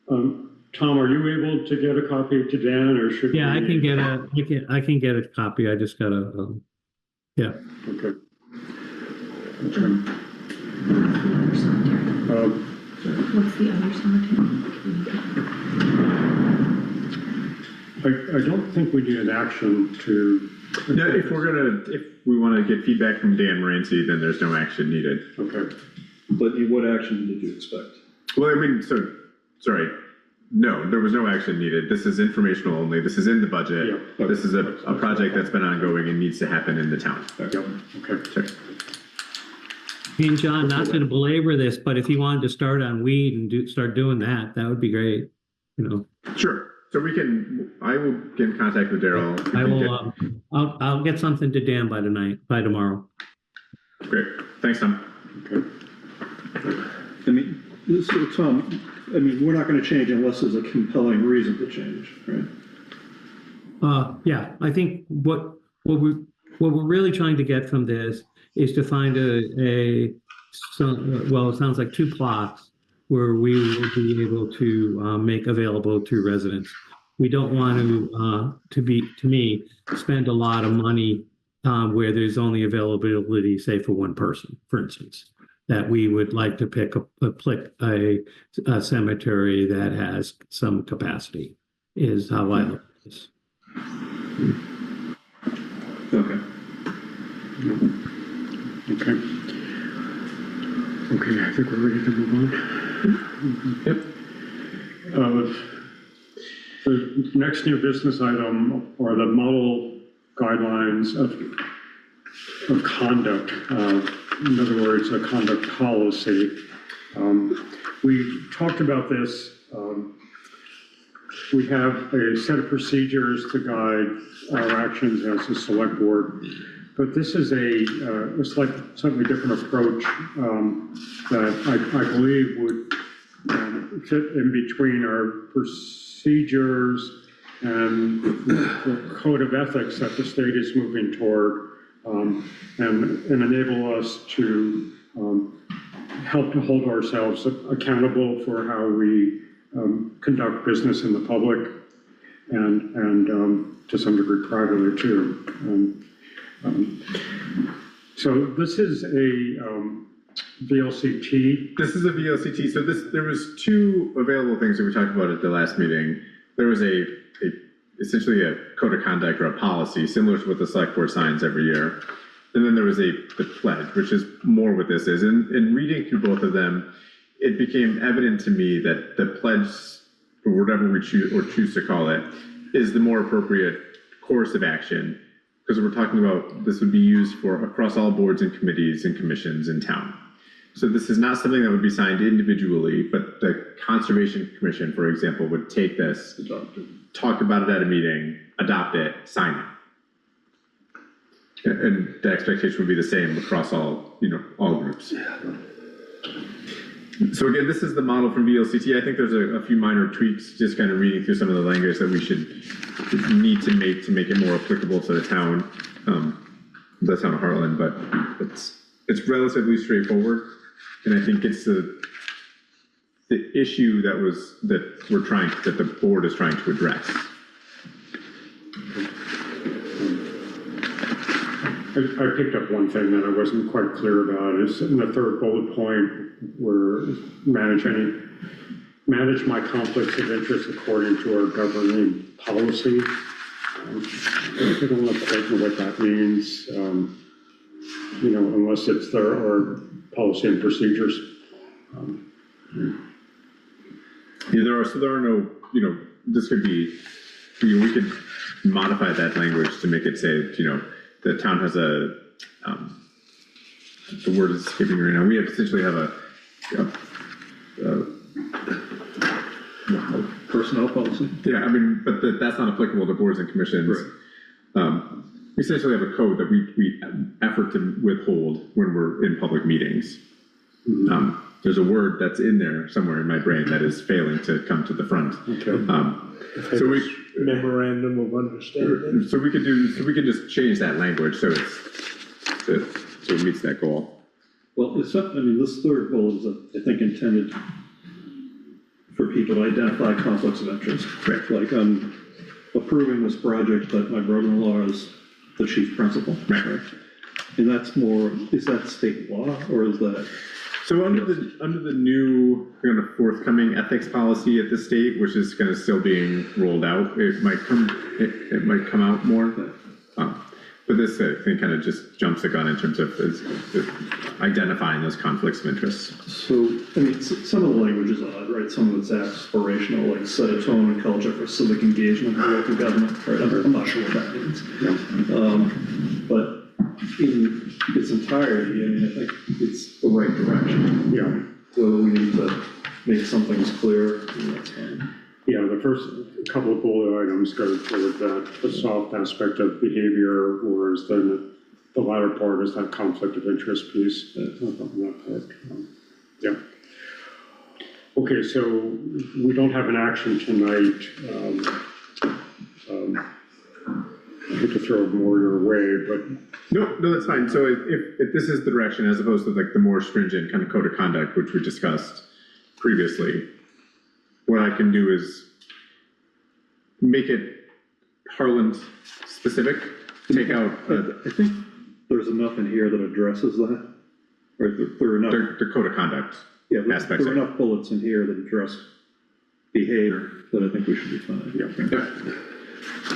Tom, are you able to get a copy to Dan, or should? Yeah, I we- can get a copy. I just gotta, yeah. Okay. What's the other cemetery? I don't think we need an action to. Yeah, if we want to get feedback from Dan Moranci, then there's no action needed. Okay. But what action did you expect? Well, I mean, sorry. No, there was no action needed. This is informational only. This is in the budget. Yeah. This is a project that's been ongoing and needs to happen in the town. Okay. Sure. And John, not to belabor this, but if you wanted to start on weed and start doing that, that would be great, you know. Sure. So I will get in contact with Daryl. I will, I'll get something to Dan by tomorrow. Great. Thanks, Tom. Okay. I mean, so Tom, I mean, we're not gonna change unless there's a compelling reason to change, right? Yeah, I think what we're really trying to get from this is to find well, it sounds like 2 plots where we will be able to make available to residents. We don't want to me, spend a lot of money where there's only availability, say, for one person, for instance. That we would like to pick a cemetery that has some capacity, is how I look at this. Okay. Okay, I think we're ready to move on. Yep. The next new business item are the model guidelines of conduct. In other words, a conduct policy. We talked about this. We have a set of procedures to guide our actions as a select board, but this is a slightly different approach that I believe would fit in between our procedures and the code of ethics that the state is moving toward, and enable us to help to hold ourselves accountable for how we conduct business in the public and to some degree privately too. So this is a VLCT. This is a VLCT. So there was 2 available things that we talked about at the last meeting. There was essentially a code of conduct or a policy similar to what the select board signs every year. And then there was the pledge, which is more what this is. And in reading through both of them, it became evident to me that the pledge, or whatever we choose to call it, is the more appropriate course of action, because we're talking about this would be used for across all boards and committees and commissions in town. So this is not something that would be signed individually, but the Conservation Commission, for example, would take this, talk about it at a meeting, adopt it, sign it. And the expectation would be the same across all groups. So again, this is the model from VLCT. I think there's a few minor tweaks, just kind of reading through some of the language that we need to make it more applicable to the town of Hartland, but it's relatively straightforward. And I think it's the issue that the board is trying to address. I picked up one thing that I wasn't quite clear about, is in the third bullet point, where manage my conflicts of interest according to our governing policy. I don't know quite know what that means, unless it's our policy and procedures. Yeah, there are no, this could be, we could modify that language to make it say, the town has the word is escaping me right now. We essentially have a Personnel policy. Yeah, but that's not applicable to boards and commissions. Right. We essentially have a code that we effort to withhold when we're in public meetings. Mm-hmm. There's a word that's in there somewhere in my brain that is failing to come to the front. Okay. So we Memorandum of understanding. so we could just change that language so it meets that goal. Well, this third bullet is, I think, intended for people to identify conflicts of interest. Right. Like, I'm approving this project, but my brother-in-law is the chief principal. Right. And that's more, is that state law, or is that? So under the new kind of forthcoming ethics policy at the state, which is kind of still being rolled out, it might come out more. But this thing kind of just jumps the gun in terms of identifying those conflicts of interest. So, some of the language is odd, right? Some of it's aspirational, like set a tone and culture for civic engagement in local government, right? I'm not sure what that means. But in its entirety, I think it's the right direction. Yeah. Whether we need to make some things clear, that's fine. Yeah, the first couple of bullet items go toward the soft aspect of behavior, whereas then the latter part is that conflict of interest piece. That part. Yeah. Okay, so we don't have an action tonight. I hate to throw more your way, but No, that's fine. So if this is the direction, as opposed to like the more stringent kind of code of conduct, which we discussed previously, what I can do is make it Hartland specific, take out I think there's enough in here that addresses that. Or there are enough. the code of conduct. Yeah, aspects there are of it. enough bullets in here that address behavior that I think we should be fine. yeah.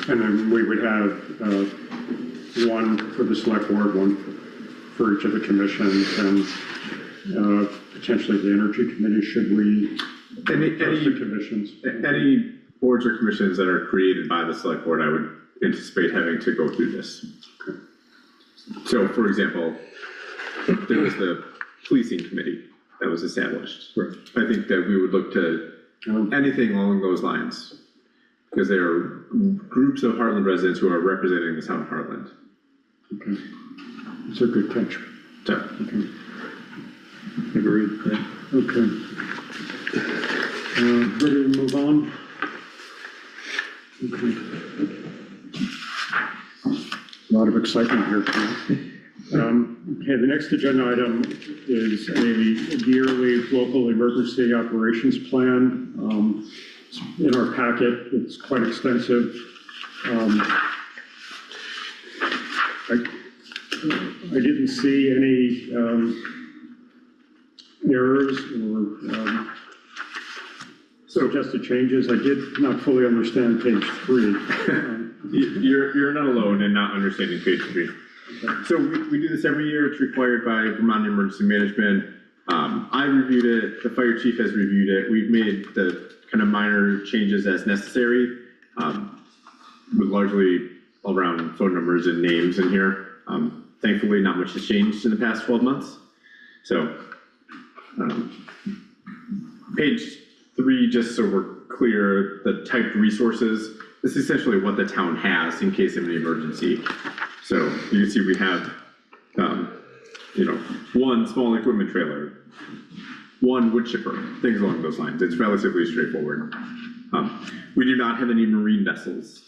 And then we would have one for the select board, one for each of the commissions, and potentially the energy committee, should we? Any the commissions. Any boards or commissions that are created by the select board, I would anticipate having to go through this. Okay. So, for example, there was the policing committee that was established. Right. I think that we would look to anything along those lines, because they are groups of Hartland residents who are representing the town of Hartland. Okay. It's a good catch. So, Okay. Agreed. Yeah. Okay. Ready to move on? Okay. A lot of excitement here tonight. Okay, the next agenda item is a yearly local emergency operations plan. It's in our packet, it's quite extensive. I didn't see any errors or suggested changes. I did not fully understand page 3. you're not alone in not understanding page 3. So we do this every year. It's required by Vermont Emergency Management. I reviewed it. The fire chief has reviewed it. We've made the kind of minor changes as necessary, with largely all around phone numbers and names in here. Thankfully, not much has changed in the past 12 months. So page 3, just so we're clear, the typed resources, this is essentially what the town has in case of an emergency. So you can see we have, one small equipment trailer, one wood chipper, things along those lines. It's relatively straightforward. We do not have any marine vessels,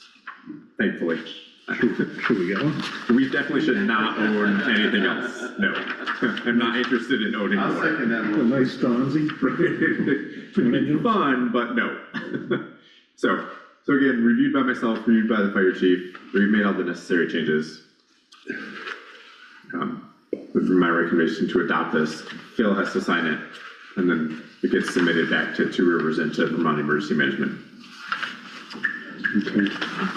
thankfully. Should we get one? We definitely should not own anything else. No, I'm not interested in owning I'll more. second that A one. nice Donzi? Would be fun, but no. So again, reviewed by myself, reviewed by the fire chief. We've made all the necessary changes. With my recommendation to adopt this, Phil has to sign it, and then it gets submitted back to Two Rivers and to Vermont Emergency Management. Okay.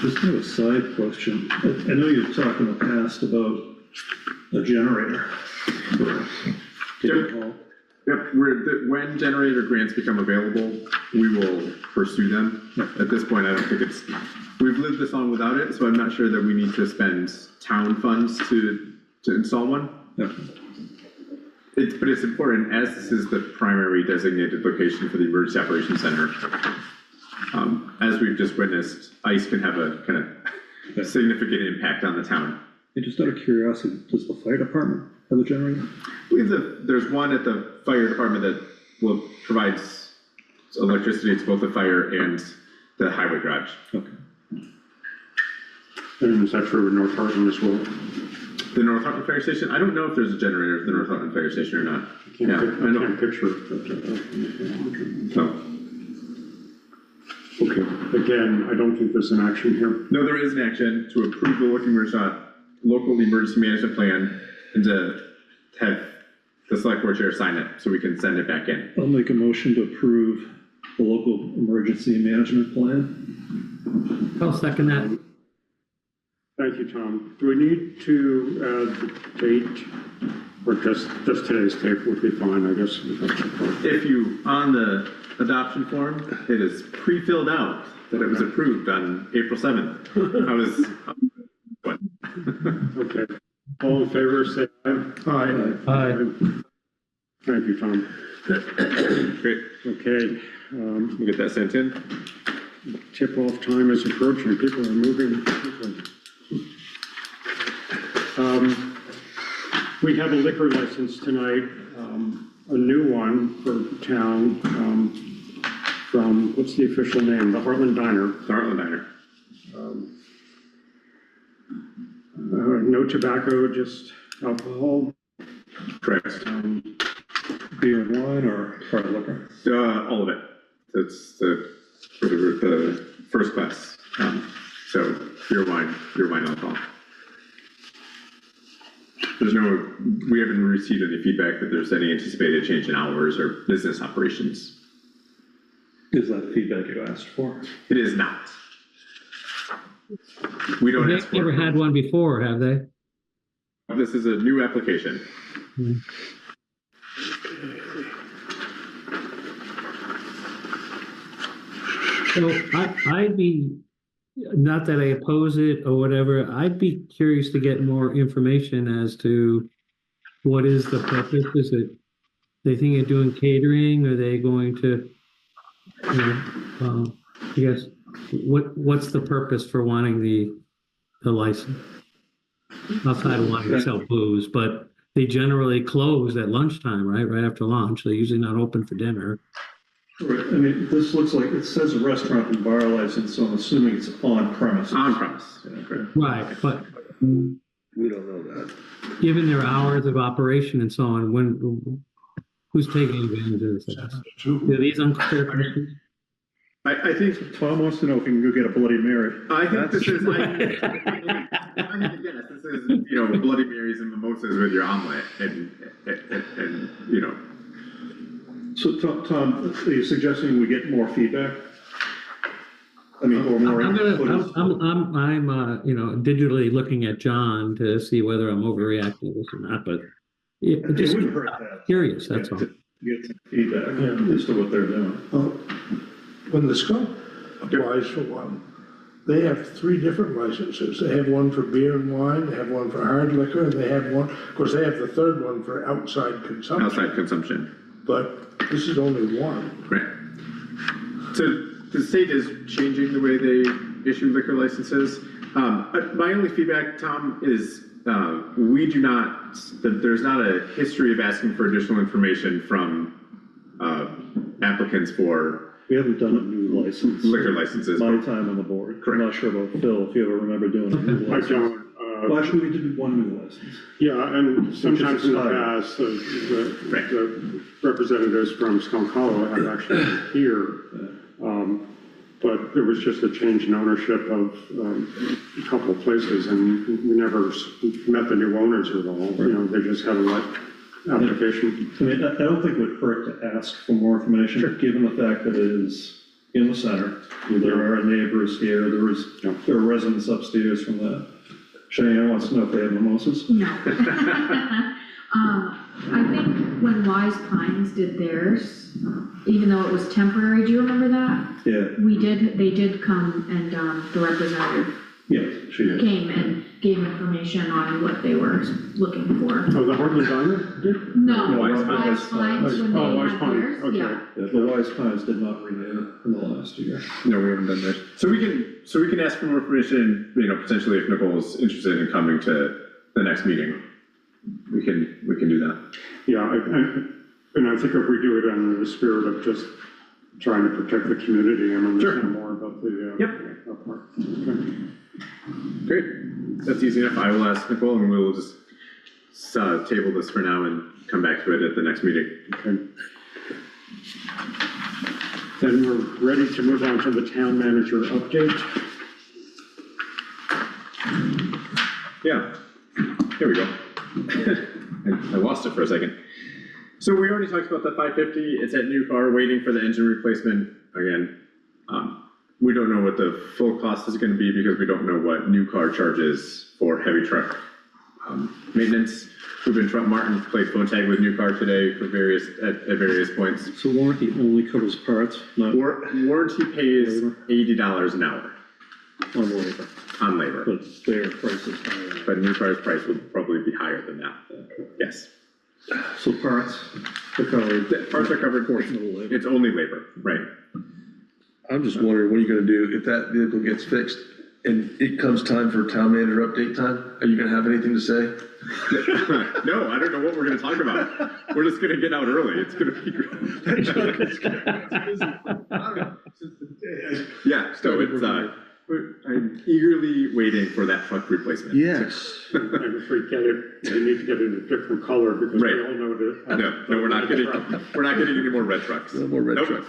Just have a side question. I know you've talked in the past about a generator. Yep, when generator grants become available, we will pursue them. At this point, I don't think we've lived this long without it, so I'm not sure that we need to spend town funds to install one. Yeah. But it's important, as this is the primary designated location for the Emergency Operations Center. As we've just witnessed, ice can have a kind of significant impact on the town. And just out of curiosity, does the fire department have a generator? I believe that there's one at the fire department that provides electricity to both the fire and the highway garage. Okay. And is that true in North Hartland as well? The North Hartland Fire Station, I don't know if there's a generator at the North Hartland Fire Station or not. I can't picture it. But, So, okay, again, I don't think there's an action here. no, there is an action to approve the local emergency management plan and to have the select board chair sign it so we can send it back in. I'll make a motion to approve the local emergency management plan. I'll second that. Thank you, Tom. Do we need to add the date, or just today's date would be fine, I guess? If you, on the adoption form, it is pre-filled out that it was approved on April 7th. What? Okay. All in favor, say aye. Aye. Thank you, Tom. Great, Okay, we'll get that sent in. tip-off time is approaching. People are moving quickly. We have a liquor license tonight, a new one for town, from, what's the official name? The Hartland Diner. The Hartland Diner. No tobacco, just alcohol. Correct. Beer and wine or hard liquor? All of it. It's the first class. So beer, wine, alcohol. We haven't received any feedback that there's any anticipated change in hours or business operations. Is that feedback you asked for? It is not. We don't ask for They've never it. had one before, have they? This is a new application. So I'd be, not that I oppose it or whatever, I'd be curious to get more information as to what is the purpose. Is it, they think of doing catering? Are they going to, I guess, what's the purpose for wanting the license? Outside of wanting to sell booze, but they generally close at lunchtime, right? Right after lunch. They're usually not open for dinner. Right, I mean, this looks like, it says a restaurant and bar license, so I'm assuming it's on premises. On premise. Right, but We don't know that. given their hours of operation and so on, who's taking advantage of this? Do these unclear questions? I think Tom wants to know if he can go get a Bloody Mary. I think this is, I think again, this is, Bloody Marys and mimosas with your omelet and So Tom, are you suggesting we get more feedback? I mean, or more I'm input? digitally looking at John to see whether I'm overreacting to this or not, but yeah, It just wouldn't hurt that. curious, that's all. Get some feedback as to what they're doing. When the scope applies for one, they have 3 different licenses. They have one for beer and wine, they have one for hard liquor, and they have one, of course, they have the 3rd one for outside consumption. outside consumption. But this is only one. Right. So the state is changing the way they issue liquor licenses. My only feedback, Tom, is there's not a history of asking for additional information from applicants for We haven't done a new license. liquor licenses. My time on the board. Correct. I'm not sure about Phil, if you ever remember doing a new I license. don't, Well, actually, we did one new license. yeah, and sometimes in the expired. past, the representatives from Stone Hollow have actually been here. But there was just a change in ownership of a couple of places, and we never met the new owners at all. You know, they just had a application. I mean, I don't think it would hurt to ask for more information, given the fact that it is in the center. There are neighbors here, there are residents upstairs from that. Cheyenne wants to know if they have mimosas. No. I think when Wise Pines did theirs, even though it was temporary, do you remember that? Yeah, They did come and, the representative yeah, she did. came and gave information on what they were looking for. Oh, the Hartland Diner did? No, Wise Wise Pines, when Oh, they Wise had Pines, theirs, okay. yeah. Yeah, the Wise Pines did not renew in the last year. No, we haven't done that. So we can ask for more permission, you know, potentially if Nicole's interested in coming to the next meeting. We can do that. Yeah, and I think if we do it in the spirit of just trying to protect the community and understand more about the. Yep. Part. Okay. Great, that's easy enough. I will ask Nicole and we'll just table this for now and come back to it at the next meeting. Okay. Then we're ready to move on to the town manager update. Yeah, here we go. I lost it for a second. So we already talked about the 550. It's at new car, waiting for the engine replacement. Again, we don't know what the full cost is going to be because we don't know what new car charges for heavy truck maintenance. We've been Martin played phone tag with new car today for at various points. So warranty only covers parts, not Warranty pays $80 an hour on labor, on labor, but their price is higher. but new car's price would probably be higher than that. Yes. So parts are covered. Parts are covered. Portion of the labor. It's only labor, right? I'm just wondering, what are you gonna do if that vehicle gets fixed and it comes time for town manager update time? Are you gonna have anything to say? No, I don't know what we're gonna talk about. We're just gonna get out early. It's gonna be great. Yeah, so it's, I'm eagerly waiting for that truck replacement. Yes. And if we get it, we need to get it in a different color because we Right. all know that. No, we're not getting any more red trucks. No more red Nope. trucks.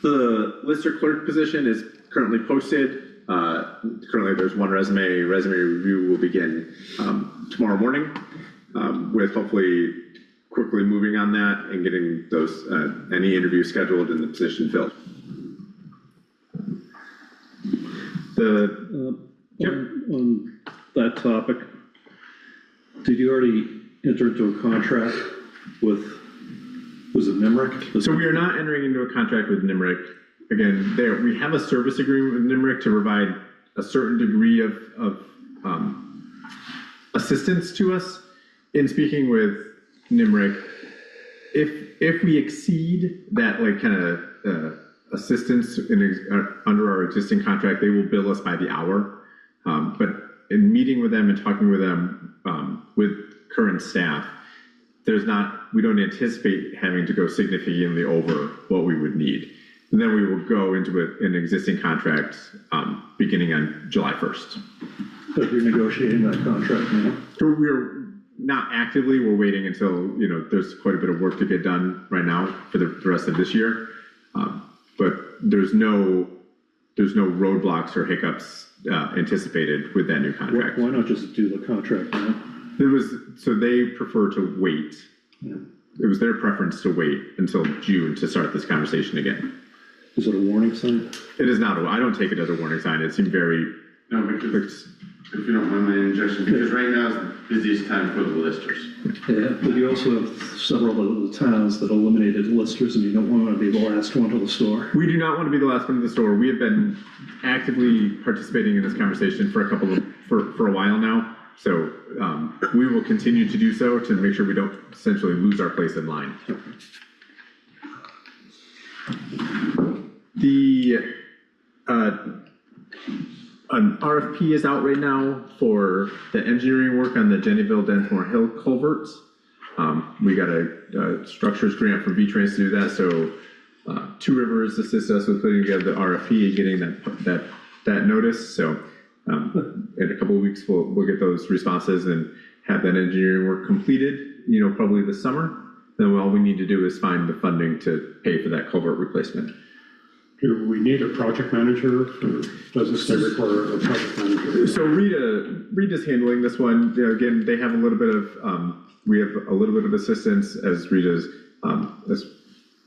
The lister clerk position is currently posted. Currently, there's one resume. Resume review will begin tomorrow morning, with hopefully quickly moving on that and getting those any interviews scheduled and the position filled. On that topic, did you already enter into a contract with, was it Nemrick? So we are not entering into a contract with Nemrick. Again, we have a service agreement with Nemrick to provide a certain degree of assistance to us. In speaking with Nemrick, if we exceed that like kind of assistance under our existing contract, they will bill us by the hour. But in meeting with them and talking with them with current staff, we don't anticipate having to go significantly over what we would need. And then we will go into an existing contract beginning on July 1st. But you're negotiating that contract now? So we're not actively, we're waiting until, there's quite a bit of work to get done right now for the rest of this year. But there's no roadblocks or hiccups anticipated with that new contract. Why not just do the contract now? So they prefer to wait. Yeah. It was their preference to wait until June to start this conversation again. Is it a warning sign? It is not, I don't take it as a warning sign. It seemed very, No, because, if you don't mind my interjection, because right now is the busiest time for the listers. Yeah, but you also have several of the towns that eliminated listers, and you don't want to be the last one to the store. we do not want to be the last one to the store. We have been actively participating in this conversation for a while now. So we will continue to do so to make sure we don't essentially lose our place in line. An RFP is out right now for the engineering work on the Jennyville Densmore Hill culverts. We got a structures grant from V-Trans to do that, so Two Rivers assist us with putting together the RFP and getting that notice, so in a couple of weeks, we'll get those responses and have that engineering work completed, probably this summer. Then all we need to do is find the funding to pay for that culvert replacement. Do we need a project manager, or does this require a project manager? So Rita's handling this one. Again, they have a little bit of, we have a little bit of assistance as Rita's, as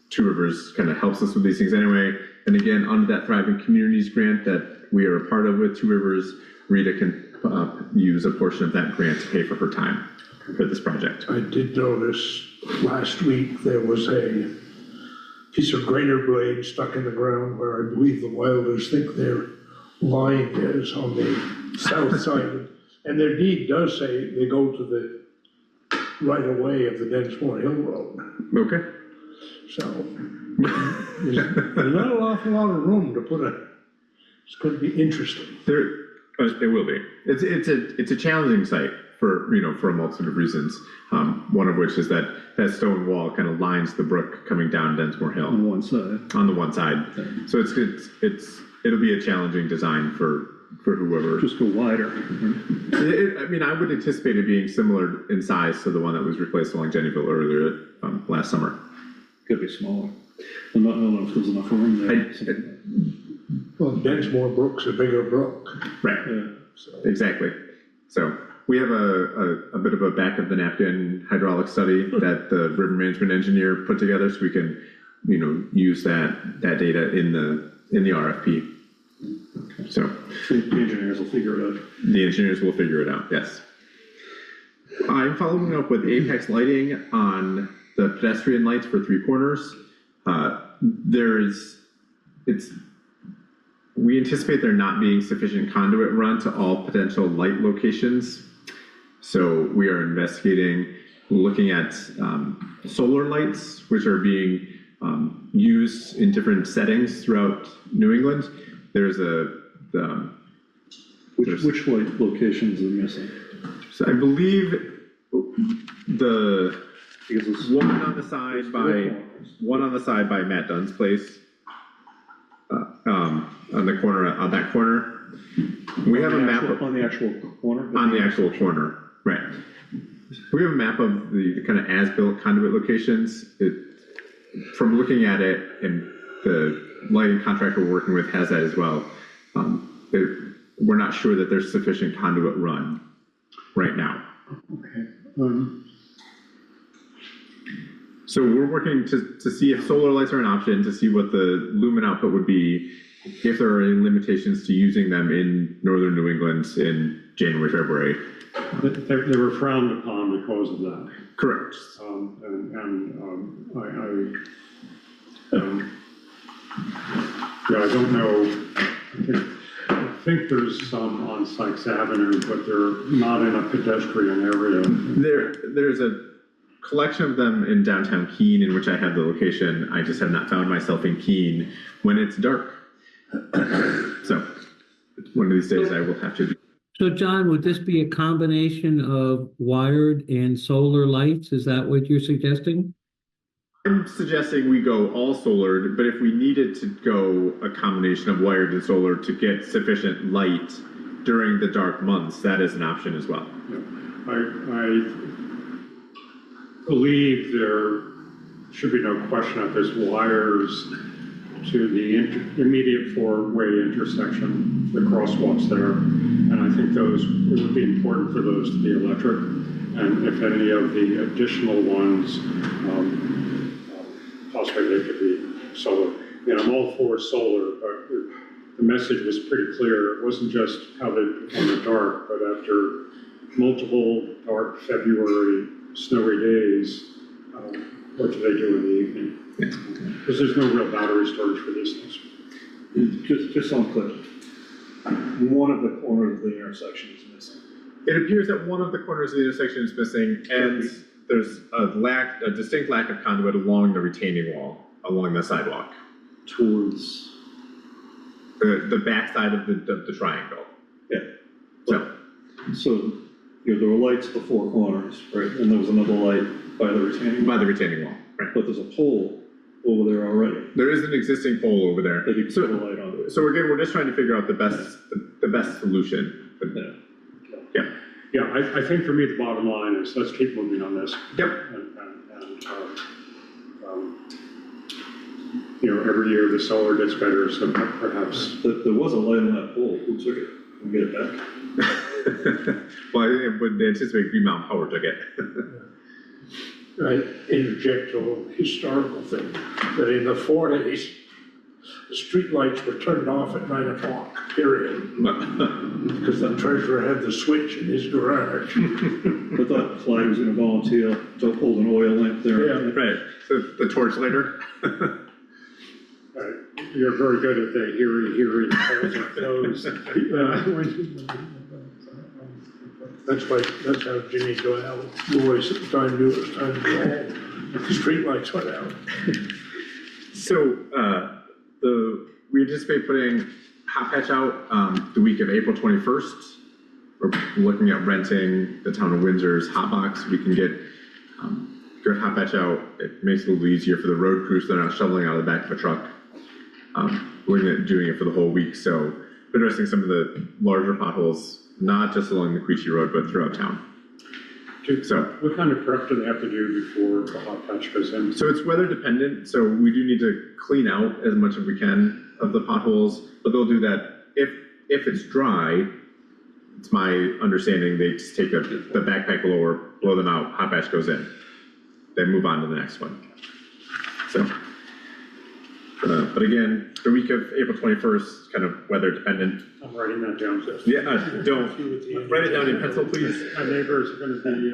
Two Rivers kind of helps us with these things anyway. And again, under that Thriving Communities grant that we are a part of with Two Rivers, Rita can use a portion of that grant to pay for her time for this project. I did notice last week there was a piece of grater blade stuck in the ground where I believe the Wilders think their line is on the south side. And their deed does say they go to the right of way of the Densmore Hill Road. Okay. So there's not an awful lot of room to put it's going to be interesting. It will be. It's a challenging site for a multitude of reasons. One of which is that stone wall kind of lines the brook coming down Densmore Hill. On one side. On the one side. So it'll be a challenging design for whoever. Just go wider. I would anticipate it being similar in size to the one that was replaced along Jennyville earlier last summer. Could be smaller. I'm not knowing if there's enough room there. Well, Densmore Brook's a bigger brook. Right. Yeah. So. Exactly. So we have a bit of a back of the napkin hydraulic study that the river management engineer put together, so we can, use that data in the RFP. Okay. So The engineers will figure it out. the engineers will figure it out. Yes. I'm following up with Apex Lighting on the pedestrian lights for Three Corners. We anticipate there not being sufficient conduit run to all potential light locations. So we are investigating, looking at solar lights, which are being used in different settings throughout New England. There's Which light locations are missing? so I believe the Because it's one on the side by Matt Dunn's place, on that corner. We have a map on the actual corner. on the actual corner, right? We have a map of the kind of as-built conduit locations. From looking at it, and the lighting contractor we're working with has that as well. We're not sure that there's sufficient conduit run right now. Okay. So we're working to see if solar lights are an option, to see what the lumen output would be, if there are any limitations to using them in northern New England in January, February. They were frowned upon because of that. Correct. I don't know. I think there's some on Sykes Avenue, but they're not in a pedestrian area. There's a collection of them in downtown Keene, in which I have the location. I just have not found myself in Keene when it's dark. So one of these days I will have to do. So John, would this be a combination of wired and solar lights? Is that what you're suggesting? I'm suggesting we go all solar, but if we needed to go a combination of wired and solar to get sufficient light during the dark months, that is an option as well. I believe there should be no question that there's wires to the immediate four-way intersection, the crosswalks there. And I think it would be important for those to be electric. And if any of the additional ones, possibly they could be solar. I'm all for solar, but the message was pretty clear. It wasn't just how they perform in the dark, but after multiple dark February snowy days, what do they do in the evening? Because there's no real battery storage for these things. Just so I'm clear, one of the corners of the intersection is missing. It appears that one of the corners of the intersection is missing, and there's a distinct lack of conduit along the retaining wall, along the sidewalk. Towards the back side of the triangle. Yeah. So there were lights at the four corners, right? And there was another light by the retaining wall, retaining wall, right? but there's a pole over there already. There is an existing pole over there. That you can So- put a light on. So again, we're just trying to figure out the best solution. Yeah. Yeah. Yeah, I think for me, the bottom line is let's keep moving on this. Yep. You know, every year the solar gets better, so perhaps. There was a light on that pole, who took it? Can we get it back? Well, I would anticipate Green Mountain Power took it. I interject a little historical thing, that in the 40s, the streetlights were turned off at 9 o'clock, period. Because the treasurer had the switch in his garage. I thought Clyde was gonna volunteer to hold an oil lamp there. Yeah. Right, so the torch lighter. You're very good at the hearing, polls are closed. That's how Jimmy Doyle always at the time knew it was time to go home. The streetlights went out. So, we anticipate putting hot patch out, the week of April 21st. We're looking at renting the town of Windsor's hot box. We can get, good hot patch out. It makes it a little easier for the road crews. They're not shoveling out of the back of a truck. We're looking at doing it for the whole week. So addressing some of the larger potholes, not just along the Quechee Road, but throughout town. So, What kind of prep do they have to do before the hot patch goes in? so it's weather dependent, so we do need to clean out as much as we can of the potholes, but they'll do that if it's dry. It's my understanding they just take the backpack blower, blow them out, hot patch goes in, then move on to the next one. So, but again, the week of April 21st, kind of weather dependent. I'm writing that down. Yeah, don't, write it down in pencil, please. My neighbors are gonna be,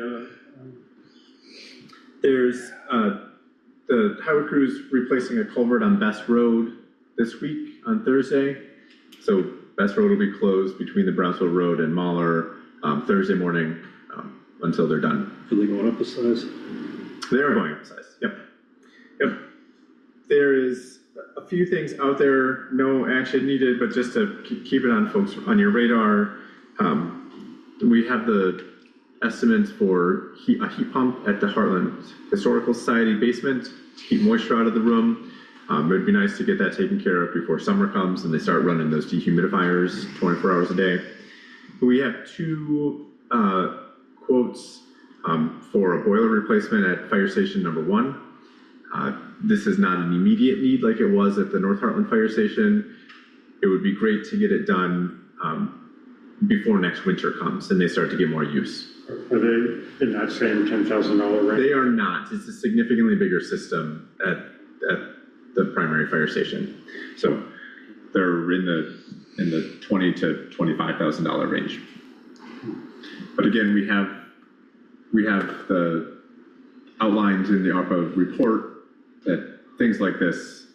There's, the highway crew's replacing a culvert on Best Road this week on Thursday. So Best Road will be closed between the Brownsville Road and Mahler, Thursday morning, until they're done. Are they going up the size? They are going up size, yep. Yep. There is a few things out there, no action needed, but just to keep it on folks, on your radar. We have the estimates for a heat pump at the Hartland Historical Society basement to keep moisture out of the room. It'd be nice to get that taken care of before summer comes and they start running those dehumidifiers 24 hours a day. We have two quotes for a boiler replacement at Fire Station number 1. This is not an immediate need like it was at the North Hartland Fire Station. It would be great to get it done before next winter comes and they start to get more use. are they in that same $10,000 range? They are not. It's a significantly bigger system at the primary fire station. So they're in the $20,000 to $25,000 range. But again, we have the outlines in the ARPA report that things like this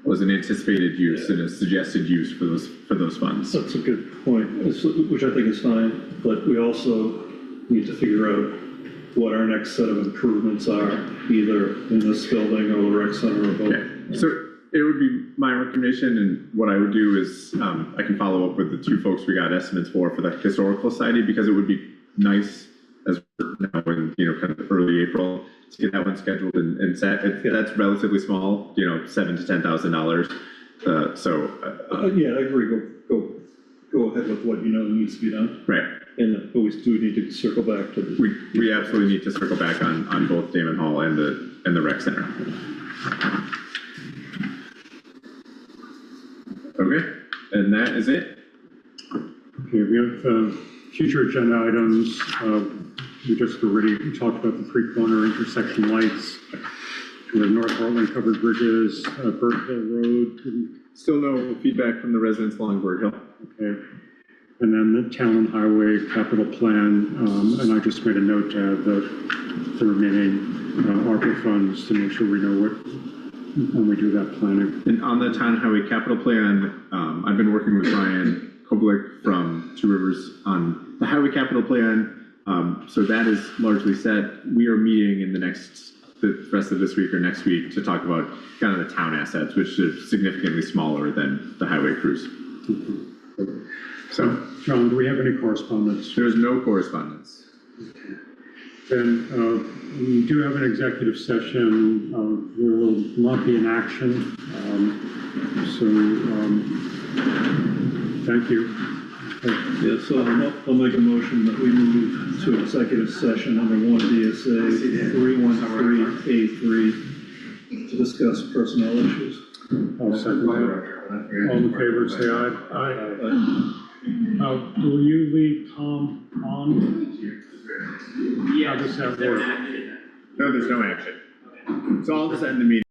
was an anticipated use and a suggested use for those funds. That's a good point, which I think is fine, but we also need to figure out what our next set of improvements are, either in this building or the rec center or both. Okay. So it would be my recommendation, and what I would do is I can follow up with the two folks we got estimates for the Historical Society, because it would be nice as we're now in, kind of early April, to get that one scheduled and set. That's relatively small, $7,000 to $10,000. Yeah, I agree, go ahead with what needs to be done. Right. But we do need to circle back to the. We absolutely need to circle back on both Damon Hall and the rec center. Okay, and that is it. Okay, we have future agenda items. We just already talked about the 3-corner intersection lights, the North Hartland covered bridges, Burt Hill Road. Still no feedback from the residents along Bird Hill. Okay. And then the town and highway capital plan, and I just made a note to add the remaining ARPA funds to make sure we know when we do that planning. And on the town highway capital plan, I've been working with Brian Koblik from Two Rivers on the highway capital plan. So that is largely set. We are meeting in the rest of this week or next week to talk about kind of the town assets, which are significantly smaller than the highway crews. So, John, do we have any correspondence? There's no correspondence. Then, we do have an executive session, there will not be an action, thank you. Yeah, so I'll make a motion that we move to executive session under 1 DSA 313A3 to discuss personnel issues. I'll second that. All in favor, say aye. Will you leave Tom on? How does that work? No, there's no action. So I'll just end the meeting.